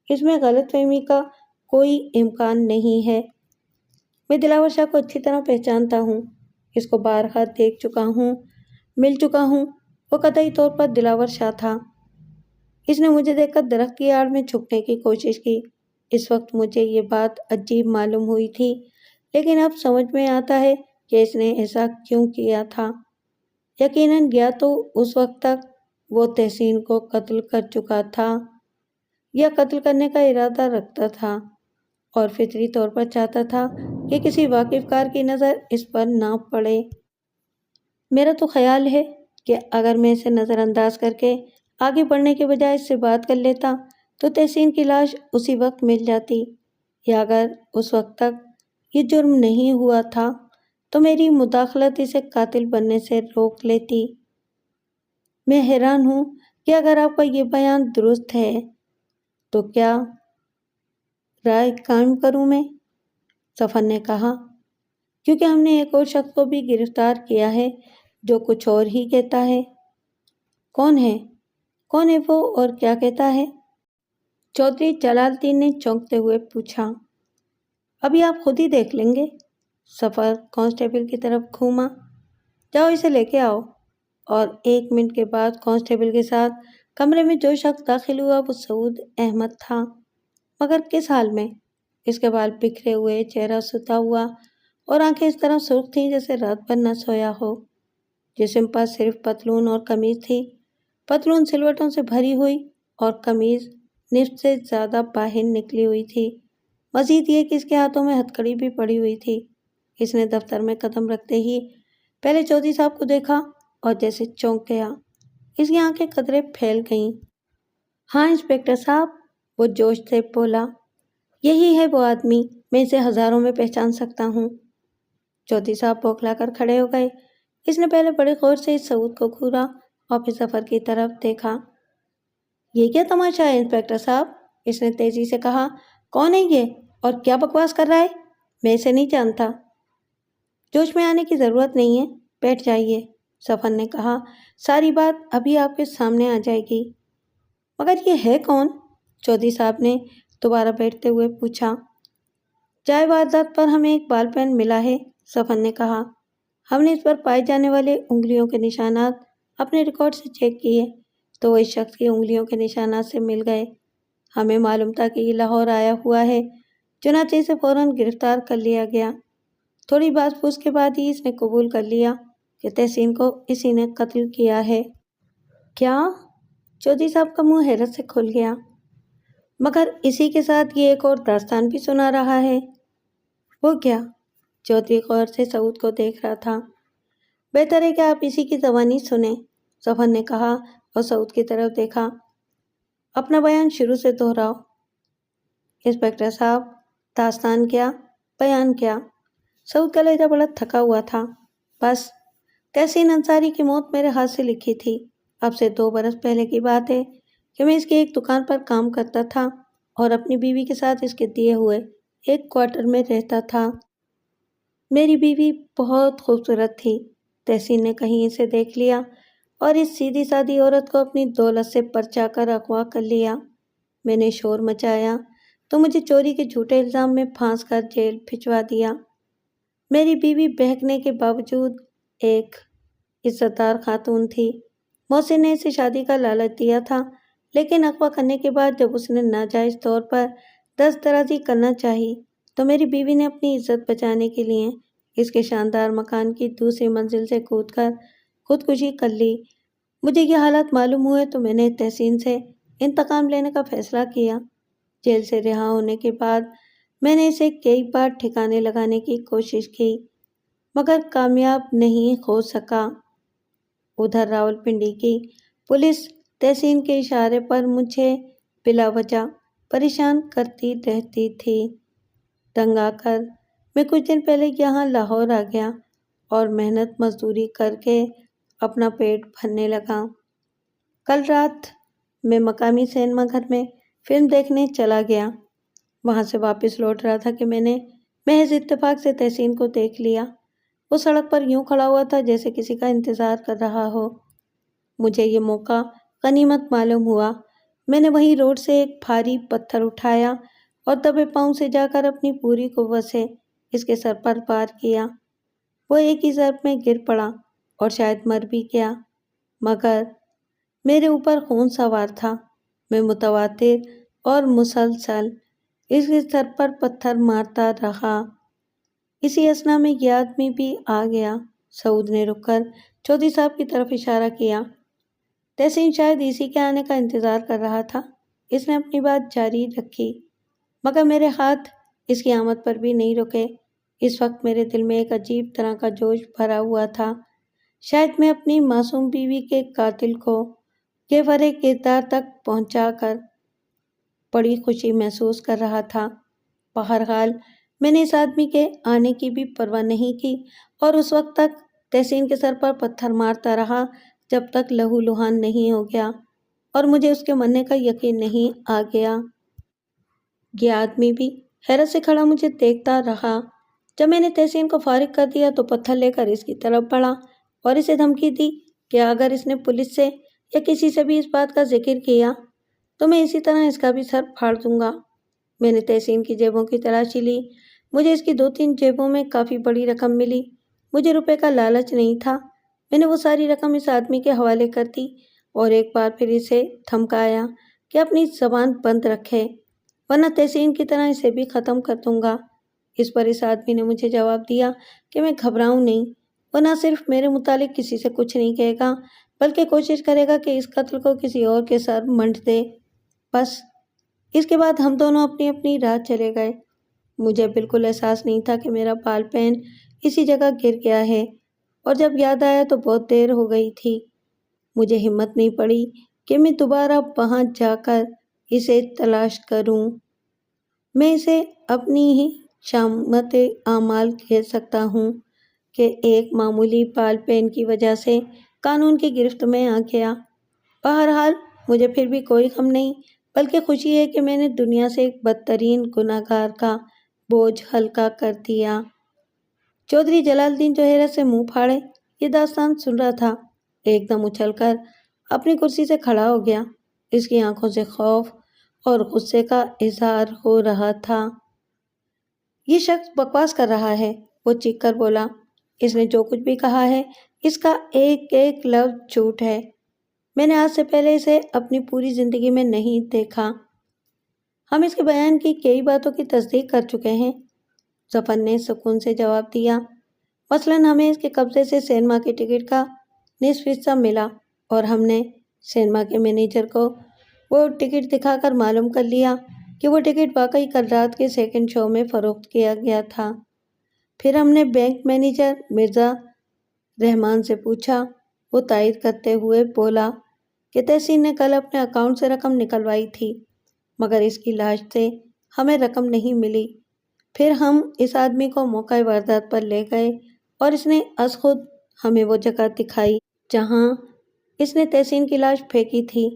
اس میں غلط فہمی کا کوئی امکان نہیں ہے۔ میں دلاور شاہ کو اچھی طرح پہچانتا ہوں، اس کو بارہا دیکھ چکا ہوں، مل چکا ہوں۔ وہ قطعی طور پر دلاور شاہ تھا۔ اس نے مجھے دیکھ کر درخت کی آڑ میں چھپنے کی کوشش کی۔ اس وقت مجھے یہ بات عجیب معلوم ہوئی تھی، لیکن اب سمجھ میں آتا ہے کہ اس نے ایسا کیوں کیا تھا۔ یقیناً یا تو اس وقت تک وہ تحسین کو قتل کر چکا تھا یا قتل کرنے کا ارادہ رکھتا تھا۔ اور فطری طور پر چاہتا تھا کہ کسی واقف کار کی نظر اس پر نہ پڑے۔ میرا تو خیال ہے کہ اگر میں اسے نظر انداز کر کے آگے بڑھنے کے بجائے اس سے بات کر لیتا تو تحسین کی لاش اسی وقت مل جاتی، یا اگر اس وقت تک یہ جرم نہیں ہوا تھا تو میری مداخلت اسے قاتل بننے سے روک لیتی۔ میں حیران ہوں کہ اگر آپ کا یہ بیان درست ہے تو کیا رائے قائم کروں میں؟ سفر نے کہا، کیونکہ ہم نے ایک اور شخص کو بھی گرفتار کیا ہے جو کچھ اور ہی کہتا ہے۔ کون ہے؟ کون ہے وہ اور کیا کہتا ہے؟ چودھری جلال الدین نے چونکتے ہوئے پوچھا۔ ابھی آپ خود ہی دیکھ لیں گے۔ سفر کانسٹیبل کی طرف گھوما۔ جاؤ اسے لے کے آؤ۔ اور 1 منٹ کے بعد کانسٹیبل کے ساتھ کمرے میں جو شخص داخل ہوا وہ سعود احمد تھا، مگر کس حال میں؟ اس کے بال بکھرے ہوئے، چہرہ ستا ہوا اور آنکھیں اس طرح سرخ تھیں جیسے رات بھر نہ سویا ہو۔ جسم پر صرف پتلون اور قمیض تھی، پتلون سلوٹوں سے بھری ہوئی اور قمیض نصف سے زیادہ باہر نکلی ہوئی تھی۔ مزید یہ کہ اس کے ہاتھوں میں ہتھ کڑی بھی پڑی ہوئی تھی۔ اس نے دفتر میں قدم رکھتے ہی پہلے چودھری صاحب کو دیکھا اور جیسے چونک گیا۔ اس کی آنکھیں قدرے پھیل گئیں۔ ہاں انسپکٹر صاحب، وہ جوش سے بولا، یہی ہے وہ آدمی، میں اسے ہزاروں میں پہچان سکتا ہوں۔ چودھری صاحب بوکھلا کر کھڑے ہو گئے۔ اس نے پہلے بڑے غور سے اس سعود کو گھورا اور پھر سفر کی طرف دیکھا۔ یہ کیا تماشا ہے انسپکٹر صاحب؟ اس نے تیزی سے کہا۔ کون ہے یہ اور کیا بکواس کر رہا ہے؟ میں اسے نہیں جانتا۔ جوش میں آنے کی ضرورت نہیں ہے، بیٹھ جائیے، سفر نے کہا۔ ساری بات ابھی آپ کے سامنے آ جائے گی۔ مگر یہ ہے کون؟ چودھری صاحب نے دوبارہ بیٹھتے ہوئے پوچھا۔ جائے واردات پر ہمیں ایک بال پین ملا ہے، سفر نے کہا۔ ہم نے اس پر پائے جانے والے انگلیوں کے نشانات اپنے ریکارڈ سے چیک کیے تو وہ اس شخص کی انگلیوں کے نشانات سے مل گئے۔ ہمیں معلوم تھا کہ یہ لاہور آیا ہوا ہے، چنانچہ اسے فوراً گرفتار کر لیا گیا۔ تھوڑی بات پوچھ کے بعد ہی اس نے قبول کر لیا کہ تحسین کو اسی نے قتل کیا ہے۔ کیا؟ چودھری صاحب کا منہ حیرت سے کھل گیا۔ مگر اسی کے ساتھ یہ ایک اور داستان بھی سنا رہا ہے۔ وہ کیا؟ چودھری غور سے سعود کو دیکھ رہا تھا۔ بہتر ہے کہ آپ اسی کی زبانی سنیں، سفر نے کہا اور سعود کی طرف دیکھا۔ اپنا بیان شروع سے دہراؤ۔ انسپکٹر صاحب، داستان کیا؟ بیان کیا؟ سعود کا لہجہ بڑا تھکا ہوا تھا۔ بس، تحسین انصاری کی موت میرے ہاتھ سے لکھی تھی۔ اب سے 2 برس پہلے کی بات ہے کہ میں اس کی ایک دکان پر کام کرتا تھا اور اپنی بیوی کے ساتھ اس کے دیے ہوئے ایک کوارٹر میں رہتا تھا۔ میری بیوی بہت خوبصورت تھی۔ تحسین نے کہیں اسے دیکھ لیا اور اس سیدھی سادی عورت کو اپنی دولت سے پرچا کر اغوا کر لیا۔ میں نے شور مچایا تو مجھے چوری کے جھوٹے الزام میں پھانس کر جیل بھجوا دیا۔ میری بیوی بہکنے کے باوجود ایک عزت دار خاتون تھی۔ محسن نے اسے شادی کا لالچ دیا تھا، لیکن اغوا کرنے کے بعد جب اس نے ناجائز طور پر دست درازی کرنا چاہی تو میری بیوی نے اپنی عزت بچانے کے لیے اس کے شاندار مکان کی دوسری منزل سے کود کر خودکشی کر لی۔ مجھے یہ حالات معلوم ہوئے تو میں نے تحسین سے انتقام لینے کا فیصلہ کیا۔ جیل سے رہا ہونے کے بعد میں نے اسے کئی بار ٹھکانے لگانے کی کوشش کی، مگر کامیاب نہیں ہو سکا۔ ادھر راولپنڈی کی پولیس تحسین کے اشارے پر مجھے بلا وجہ پریشان کرتی رہتی تھی۔ تنگ آ کر میں کچھ دن پہلے یہاں لاہور آ گیا اور محنت مزدوری کر کے اپنا پیٹ بھرنے لگا۔ کل رات میں مقامی سینما گھر میں فلم دیکھنے چلا گیا۔ وہاں سے واپس لوٹ رہا تھا کہ میں نے محض اتفاق سے تحسین کو دیکھ لیا۔ وہ سڑک پر یوں کھڑا ہوا تھا جیسے کسی کا انتظار کر رہا ہو۔ مجھے یہ موقع غنیمت معلوم ہوا۔ میں نے وہیں روڈ سے ایک بھاری پتھر اٹھایا اور دبے پاؤں سے جا کر اپنی پوری قوت سے اس کے سر پر وار کیا۔ وہ ایک ہی ضرب میں گر پڑا اور شاید مر بھی گیا، مگر میرے اوپر خون سوار تھا۔ میں متواتر اور مسلسل اس کے سر پر پتھر مارتا رہا۔ اسی اثنا میں یہ آدمی بھی آ گیا۔ سعود نے رک کر چودھری صاحب کی طرف اشارہ کیا۔ تحسین شاید اسی کے آنے کا انتظار کر رہا تھا۔ اس نے اپنی بات جاری رکھی، مگر میرے ہاتھ اس کی آمد پر بھی نہیں رکے۔ اس وقت میرے دل میں ایک عجیب طرح کا جوش بھرا ہوا تھا۔ شاید میں اپنی معصوم بیوی کے قاتل کو گہوارے کردار تک پہنچا کر بڑی خوشی محسوس کر رہا تھا۔ بہرحال میں نے اس آدمی کے آنے کی بھی پرواہ نہیں کی اور اس وقت تک تحسین کے سر پر پتھر مارتا رہا جب تک لہو لہان نہیں ہو گیا اور مجھے اس کے مرنے کا یقین نہیں آ گیا۔ یہ آدمی بھی حیرت سے کھڑا مجھے دیکھتا رہا۔ جب میں نے تحسین کو فارغ کر دیا تو پتھر لے کر اس کی طرف بڑھا اور اسے دھمکی دی کہ اگر اس نے پولیس سے یا کسی سے بھی اس بات کا ذکر کیا تو میں اسی طرح اس کا بھی سر پھاڑ دوں گا۔ میں نے تحسین کی جیبوں کی تلاشی لی۔ مجھے اس کی 2-3 جیبوں میں کافی بڑی رقم ملی۔ مجھے روپے کا لالچ نہیں تھا۔ میں نے وہ ساری رقم اس آدمی کے حوالے کر دی اور ایک بار پھر اسے دھمکایا کہ اپنی زبان بند رکھے ورنہ تحسین کی طرح اسے بھی ختم کر دوں گا۔ اس پر اس آدمی نے مجھے جواب دیا کہ میں گھبراؤں نہیں، وہ نہ صرف میرے متعلق کسی سے کچھ نہیں کہے گا بلکہ کوشش کرے گا کہ اس قتل کو کسی اور کے سر منڈ دے۔ بس اس کے بعد ہم دونوں اپنی اپنی راہ چلے گئے۔ مجھے بالکل احساس نہیں تھا کہ میرا بال پین اسی جگہ گر گیا ہے اور جب یاد آیا تو بہت دیر ہو گئی تھی۔ مجھے ہمت نہیں پڑی کہ میں دوبارہ وہاں جا کر اسے تلاش کروں۔ میں اسے اپنی ہی شامت اعمال کہہ سکتا ہوں کہ ایک معمولی بال پین کی وجہ سے قانون کی گرفت میں آ گیا۔ بہرحال مجھے پھر بھی کوئی غم نہیں بلکہ خوشی ہے کہ میں نے دنیا سے ایک بدترین گناہ گار کا بوجھ ہلکا کر دیا۔ چودھری جلال الدین جو حیرت سے منہ پھاڑے یہ داستان سن رہا تھا ایک دم اچھل کر اپنی کرسی سے کھڑا ہو گیا۔ اس کی آنکھوں سے خوف اور غصے کا اظہار ہو رہا تھا۔ یہ شخص بکواس کر رہا ہے، وہ چیخ کر بولا۔ اس نے جو کچھ بھی کہا ہے اس کا ایک ایک لفظ جھوٹ ہے۔ میں نے آج سے پہلے اسے اپنی پوری زندگی میں نہیں دیکھا۔ ہم اس کے بیان کی کئی باتوں کی تصدیق کر چکے ہیں، ظفر نے سکون سے جواب دیا۔ مثلاً ہمیں اس کے قبضے سے سینما کے ٹکٹ کا نصف حصہ ملا اور ہم نے سینما کے مینیجر کو وہ ٹکٹ دکھا کر معلوم کر لیا کہ وہ ٹکٹ واقعی کل رات کے سیکنڈ شو میں فروخت کیا گیا تھا۔ پھر ہم نے بینک مینیجر مرزا رحمان سے پوچھا۔ وہ تائید کرتے ہوئے بولا کہ تحسین نے کل اپنے اکاؤنٹ سے رقم نکلوائی تھی مگر اس کی لاش سے ہمیں رقم نہیں ملی۔ پھر ہم اس آدمی کو موقع واردات پر لے گئے اور اس نے از خود ہمیں وہ جگہ دکھائی جہاں اس نے تحسین کی لاش پھینکی تھی۔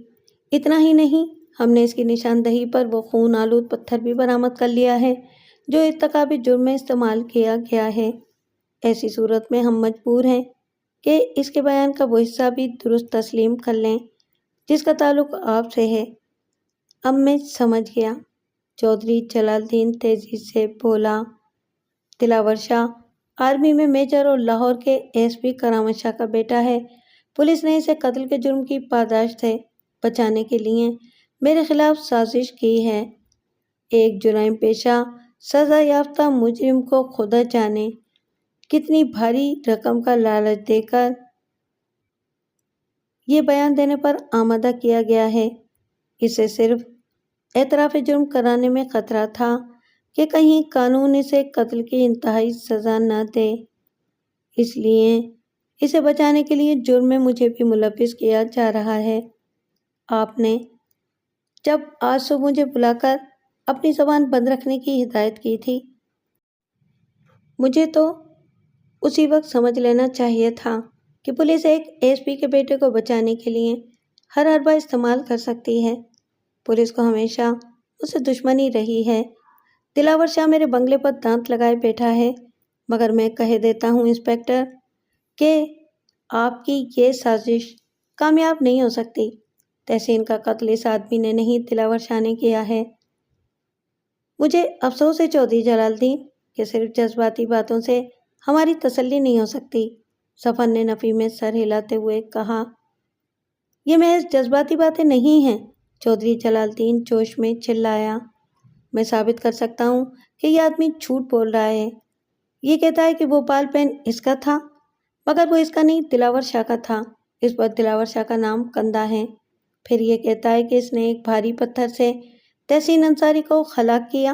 اتنا ہی نہیں، ہم نے اس کی نشاندہی پر وہ خون آلود پتھر بھی برآمد کر لیا ہے جو ارتکاب جرم میں استعمال کیا گیا ہے۔ ایسی صورت میں ہم مجبور ہیں کہ اس کے بیان کا وہ حصہ بھی درست تسلیم کر لیں جس کا تعلق آپ سے ہے۔ اب میں سمجھ گیا، چودھری جلال الدین تیزی سے بولا۔ دلاور شاہ آرمی میں میجر اور لاہور کے ایس پی کرامت شاہ کا بیٹا ہے۔ پولیس نے اسے قتل کے جرم کی پاداش سے بچانے کے لیے میرے خلاف سازش کی ہے۔ ایک جرائم پیشہ سزا یافتہ مجرم کو خدا جانے کتنی بھاری رقم کا لالچ دے کر یہ بیان دینے پر آمادہ کیا گیا ہے۔ اسے صرف اعتراف جرم کرانے میں خطرہ تھا کہ کہیں قانون اسے قتل کی انتہائی سزا نہ دے، اس لیے اسے بچانے کے لیے جرم میں مجھے بھی ملوث کیا جا رہا ہے۔ آپ نے جب آج صبح مجھے بلا کر اپنی زبان بند رکھنے کی ہدایت کی تھی مجھے تو اسی وقت سمجھ لینا چاہیے تھا کہ پولیس ایک ایس پی کے بیٹے کو بچانے کے لیے ہر حربہ استعمال کر سکتی ہے۔ پولیس کو ہمیشہ اس سے دشمنی رہی ہے۔ دلاور شاہ میرے بنگلے پر دانت لگائے بیٹھا ہے مگر میں کہہ دیتا ہوں انسپکٹر کہ آپ کی یہ سازش کامیاب نہیں ہو سکتی۔ تحسین کا قتل اس آدمی نے نہیں، دلاور شاہ نے کیا ہے۔ مجھے افسوس ہے چودھری جلال الدین کہ صرف جذباتی باتوں سے ہماری تسلی نہیں ہو سکتی، ظفر نے نفی میں سر ہلاتے ہوئے کہا۔ یہ محض جذباتی باتیں نہیں ہیں، چودھری جلال الدین جوش میں چلایا۔ میں ثابت کر سکتا ہوں کہ یہ آدمی جھوٹ بول رہا ہے۔ یہ کہتا ہے کہ وہ بال پین اس کا تھا مگر وہ اس کا نہیں، دلاور شاہ کا تھا۔ اس پر دلاور شاہ کا نام کندہ ہے۔ پھر یہ کہتا ہے کہ اس نے ایک بھاری پتھر سے تحسین انصاری کو ہلاک کیا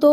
2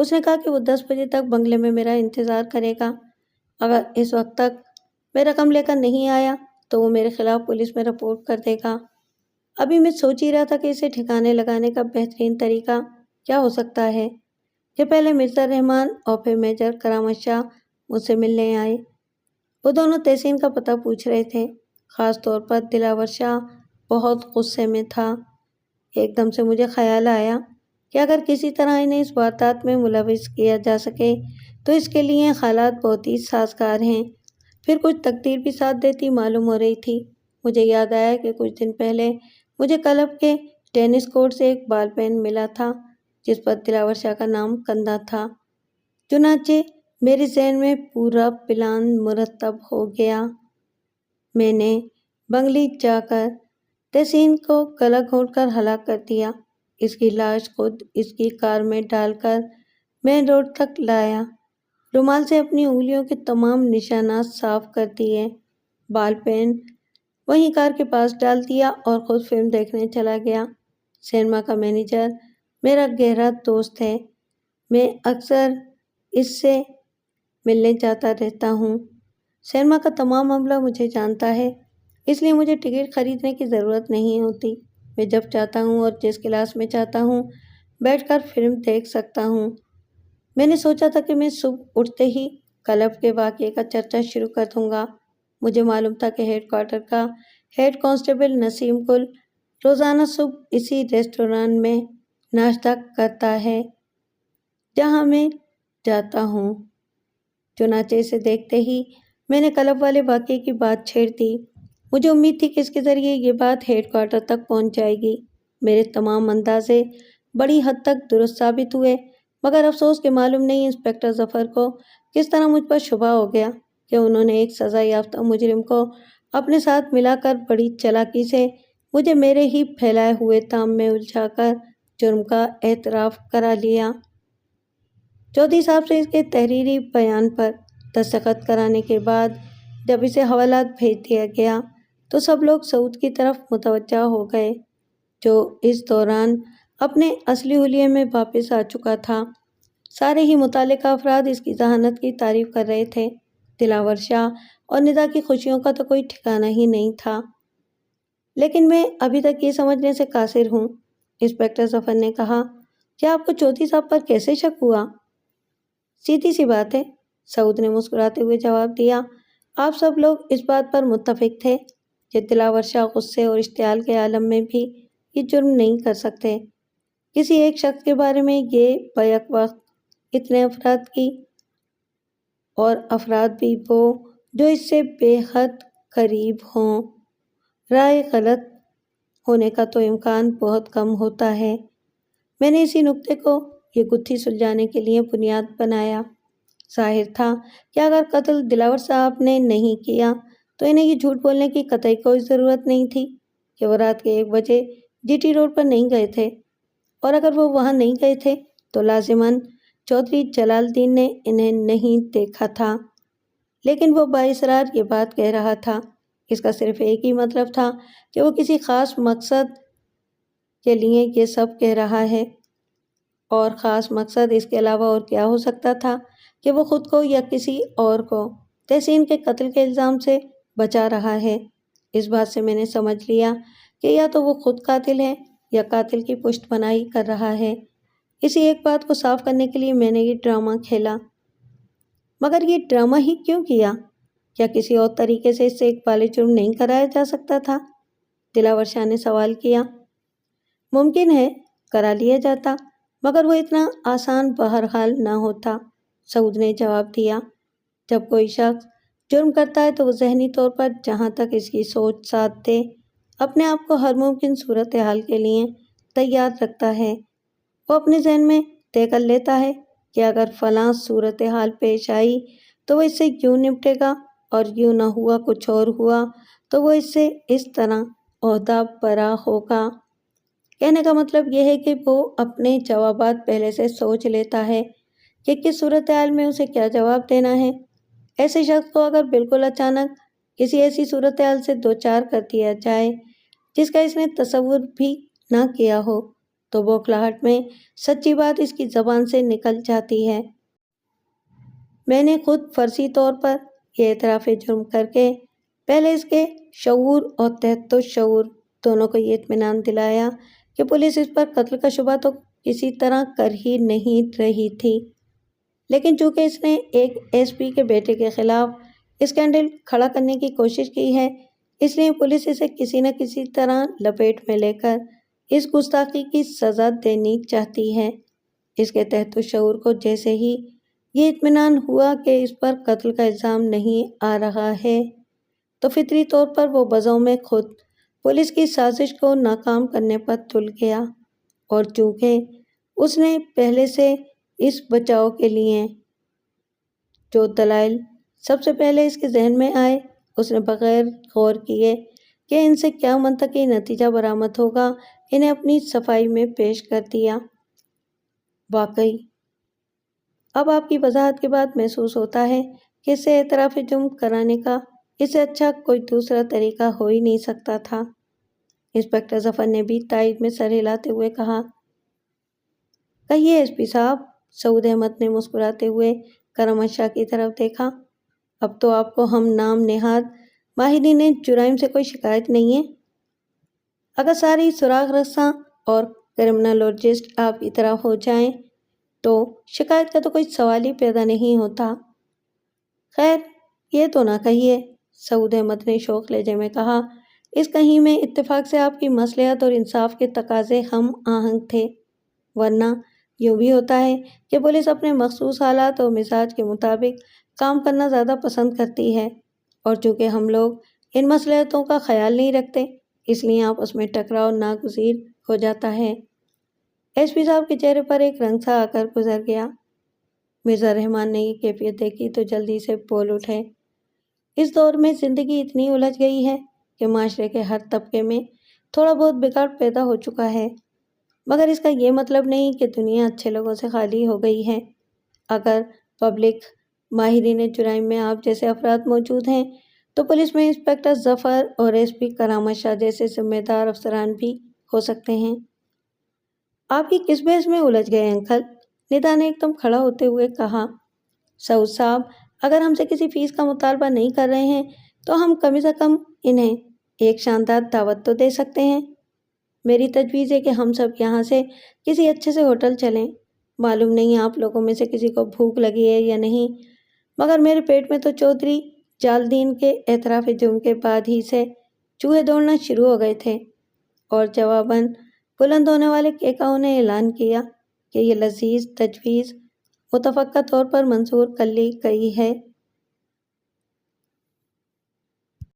اس نے کہا کہ وہ 10 بجے تک بنگلے میں میرا انتظار کرے گا۔ اگر اس وقت تک میں رقم لے کر نہیں آیا تو وہ میرے خلاف پولیس میں رپورٹ کر دے گا۔ ابھی میں سوچ ہی رہا تھا کہ اسے ٹھکانے لگانے کا بہترین طریقہ کیا ہو سکتا ہے کہ پہلے مرزا رحمان اور پھر میجر کرامت شاہ مجھ سے ملنے آئے۔ وہ دونوں تحسین کا پتہ پوچھ رہے تھے، خاص طور پر دلاور شاہ بہت غصے میں تھا۔ ایک دم سے مجھے خیال آیا کہ اگر کسی طرح انہیں اس واردات میں ملوث کیا جا سکے تو اس کے لیے حالات بہت ہی سازگار ہیں۔ پھر کچھ تقدیر بھی ساتھ دیتی معلوم ہو رہی تھی۔ مجھے یاد آیا کہ کچھ دن پہلے مجھے کلب کے ٹینس کورٹ سے ایک بال پین ملا تھا جس پر دلاور شاہ کا نام کندہ تھا۔ چنانچہ میرے ذہن میں پورا پلان مرتب ہو گیا۔ میں نے بنگلی جا کر تحسین کو گلا گھونٹ کر ہلاک کر دیا۔ اس کی لاش خود اس کی کار میں ڈال کر مین روڈ تک لایا، رومال سے اپنی انگلیوں کے تمام نشانات صاف کر دیے، بال پین وہیں کار کے پاس ڈال دیا اور خود فلم دیکھنے چلا گیا۔ سینما کا مینیجر میرا گہرا دوست ہے، میں اکثر اس سے ملنے جاتا رہتا ہوں۔ سینما کا تمام عملہ مجھے جانتا ہے، اس لیے مجھے ٹکٹ خریدنے کی ضرورت نہیں ہوتی۔ میں جب چاہتا ہوں اور جس کلاس میں چاہتا ہوں بیٹھ کر فلم دیکھ سکتا ہوں۔ میں نے سوچا تھا کہ میں صبح اٹھتے ہی کلب کے واقعے کا چرچا شروع کر دوں گا۔ مجھے معلوم تھا کہ ہیڈ کوارٹر کا ہیڈ کانسٹیبل نسیم گل روزانہ صبح اسی ریسٹوران میں ناشتہ کرتا ہے جہاں میں جاتا ہوں۔ چنانچہ اسے دیکھتے ہی میں نے کلب والے واقعے کی بات چھیڑ دی۔ مجھے امید تھی کہ اس کے ذریعے یہ بات ہیڈ کوارٹر تک پہنچ جائے گی۔ میرے تمام اندازے بڑی حد تک درست ثابت ہوئے، مگر افسوس کہ معلوم نہیں انسپکٹر ظفر کو کس طرح مجھ پر شبہ ہو گیا کہ انہوں نے ایک سزا یافتہ مجرم کو اپنے ساتھ ملا کر بڑی چالاکی سے مجھے میرے ہی پھیلائے ہوئے تام میں الجھا کر جرم کا اعتراف کرا لیا۔ چودھری صاحب سے اس کے تحریری بیان پر دستخط کرانے کے بعد جب اسے حوالات بھیج دیا گیا تو سب لوگ سعود کی طرف متوجہ ہو گئے، جو اس دوران اپنے اصلی حلیے میں واپس آ چکا تھا۔ سارے ہی متعلقہ افراد اس کی ذہانت کی تعریف کر رہے تھے۔ دلاور شاہ اور ندا کی خوشیوں کا تو کوئی ٹھکانہ ہی نہیں تھا۔ لیکن میں ابھی تک یہ سمجھنے سے قاصر ہوں، انسپکٹر ظفر نے کہا، کیا آپ کو چودھری صاحب پر کیسے شک ہوا؟ سیدھی سی بات ہے، سعود نے مسکراتے ہوئے جواب دیا۔ آپ سب لوگ اس بات پر متفق تھے کہ دلاور شاہ غصے اور اشتعال کے عالم میں بھی یہ جرم نہیں کر سکتے۔ کسی ایک شخص کے بارے میں یہ بیک وقت اتنے افراد کی اور افراد بھی وہ جو اس سے بے حد قریب ہوں، رائے غلط ہونے کا تو امکان بہت کم ہوتا ہے۔ میں نے اسی نکتے کو یہ گتھی سلجھانے کے لیے بنیاد بنایا۔ ظاہر تھا کہ اگر قتل دلاور صاحب نے نہیں کیا تو انہیں یہ جھوٹ بولنے کی قطعی کوئی ضرورت نہیں تھی کہ وہ رات کے 1 بجے جی ٹی روڈ پر نہیں گئے تھے، اور اگر وہ وہاں نہیں گئے تھے تو لازماً چودھری جلال الدین نے انہیں نہیں دیکھا تھا۔ لیکن وہ بااصرار یہ بات کہہ رہا تھا، اس کا صرف ایک ہی مطلب تھا کہ وہ کسی خاص مقصد کے لیے یہ سب کہہ رہا ہے، اور خاص مقصد اس کے علاوہ اور کیا ہو سکتا تھا کہ وہ خود کو یا کسی اور کو تحسین کے قتل کے الزام سے بچا رہا ہے۔ اس بات سے میں نے سمجھ لیا کہ یا تو وہ خود قاتل ہے یا قاتل کی پشت پناہی کر رہا ہے۔ اسی ایک بات کو صاف کرنے کے لیے میں نے یہ ڈرامہ کھیلا۔ مگر یہ ڈرامہ ہی کیوں کیا؟ کیا کسی اور طریقے سے اس سے ایک بالغ جرم نہیں کرایا جا سکتا تھا؟ دلاور شاہ نے سوال کیا۔ ممکن ہے کرا لیا جاتا، مگر وہ اتنا آسان بہرحال نہ ہوتا، سعود نے جواب دیا۔ جب کوئی شخص جرم کرتا ہے تو وہ ذہنی طور پر جہاں تک اس کی سوچ ساتھ دے اپنے آپ کو ہر ممکن صورتحال کے لیے تیار رکھتا ہے۔ وہ اپنے ذہن میں طے کر لیتا ہے کہ اگر فلاں صورتحال پیش آئی تو وہ اس سے یوں نپٹے گا، اور یوں نہ ہوا کچھ اور ہوا تو وہ اس سے اس طرح عہدہ برا ہوگا۔ کہنے کا مطلب یہ ہے کہ وہ اپنے جوابات پہلے سے سوچ لیتا ہے کہ کس صورتحال میں اسے کیا جواب دینا ہے۔ ایسے شخص کو اگر بالکل اچانک کسی ایسی صورتحال سے دوچار کر دیا جائے جس کا اس نے تصور بھی نہ کیا ہو تو بوکھلاہٹ میں سچی بات اس کی زبان سے نکل جاتی ہے۔ میں نے خود فرضی طور پر یہ اعتراف جرم کر کے پہلے اس کے شعور اور تحت الشعور دونوں کو یہ اطمینان دلایا کہ پولیس اس پر قتل کا شبہ تو کسی طرح کر ہی نہیں رہی تھی، لیکن چونکہ اس نے ایک ایس پی کے بیٹے کے خلاف اسکینڈل کھڑا کرنے کی کوشش کی ہے، اس لیے پولیس اسے کسی نہ کسی طرح لپیٹ میں لے کر اس گستاخی کی سزا دینی چاہتی ہے۔ اس کے تحت الشعور کو جیسے ہی یہ اطمینان ہوا کہ اس پر قتل کا الزام نہیں آ رہا ہے، تو فطری طور پر وہ بزوں میں خود پولیس کی سازش کو ناکام کرنے پر تل گیا، اور چونکہ اس نے پہلے سے اس بچاؤ کے لیے جو دلائل سب سے پہلے اس کے ذہن میں آئے، اس نے بغیر غور کیے کہ ان سے کیا منطقی نتیجہ برآمد ہوگا انہیں اپنی صفائی میں پیش کر دیا۔ واقعی اب آپ کی وضاحت کے بعد محسوس ہوتا ہے کہ اس سے اعتراف جرم کرانے کا اس سے اچھا کوئی دوسرا طریقہ ہو ہی نہیں سکتا تھا۔ انسپکٹر ظفر نے بھی تائید میں سر ہلاتے ہوئے کہا۔ کہیے ایس پی صاحب، سعود احمد نے مسکراتے ہوئے کرم شاہ کی طرف دیکھا۔ اب تو آپ کو ہم نام نہاد ماہرین جرائم سے کوئی شکایت نہیں ہے؟ اگر ساری سراغ رساں اور کرمنالوجسٹ آپ کی طرح ہو جائیں تو شکایت کا تو کوئی سوال ہی پیدا نہیں ہوتا۔ خیر یہ تو نہ کہیے، سعود احمد نے شوق لہجے میں کہا، اس کہیں میں اتفاق سے آپ کی مصلحت اور انصاف کے تقاضے ہم آہنگ تھے، ورنہ یوں بھی ہوتا ہے کہ پولیس اپنے مخصوص حالات اور مزاج کے مطابق کام کرنا زیادہ پسند کرتی ہے، اور چونکہ ہم لوگ ان مصلحتوں کا خیال نہیں رکھتے اس لیے آپس میں ٹکراؤ ناگزیر ہو جاتا ہے۔ ایس پی صاحب کے چہرے پر ایک رنگ سا آ کر گزر گیا۔ مرزا رحمان نے یہ کیفیت دیکھی تو جلدی سے بول اٹھے، اس دور میں زندگی اتنی الجھ گئی ہے کہ معاشرے کے ہر طبقے میں تھوڑا بہت بگاڑ پیدا ہو چکا ہے، مگر اس کا یہ مطلب نہیں کہ دنیا اچھے لوگوں سے خالی ہو گئی ہے۔ اگر پبلک ماہرین جرائم میں آپ جیسے افراد موجود ہیں تو پولیس میں انسپکٹر ظفر اور ایس پی کرامت شاہ جیسے ذمہ دار افسران بھی ہو سکتے ہیں۔ آپ کی کس بحث میں الجھ گئے انکل؟ ندا نے ایک دم کھڑا ہوتے ہوئے کہا۔ سعود صاحب، اگر ہم سے کسی فیس کا مطالبہ نہیں کر رہے ہیں تو ہم کم سے کم انہیں ایک شاندار دعوت تو دے سکتے ہیں۔ میری تجویز ہے کہ ہم سب یہاں سے کسی اچھے سے ہوٹل چلیں۔ معلوم نہیں آپ لوگوں میں سے کسی کو بھوک لگی ہے یا نہیں، مگر میرے پیٹ میں تو چودھری جال دین کے اعتراف جرم کے بعد ہی سے چوہے دوڑنا شروع ہو گئے تھے، اور جواباً بلند ہونے والے کیکاؤں نے اعلان کیا کہ یہ لذیذ تجویز متفقہ طور پر منظور کر لی گئی ہے۔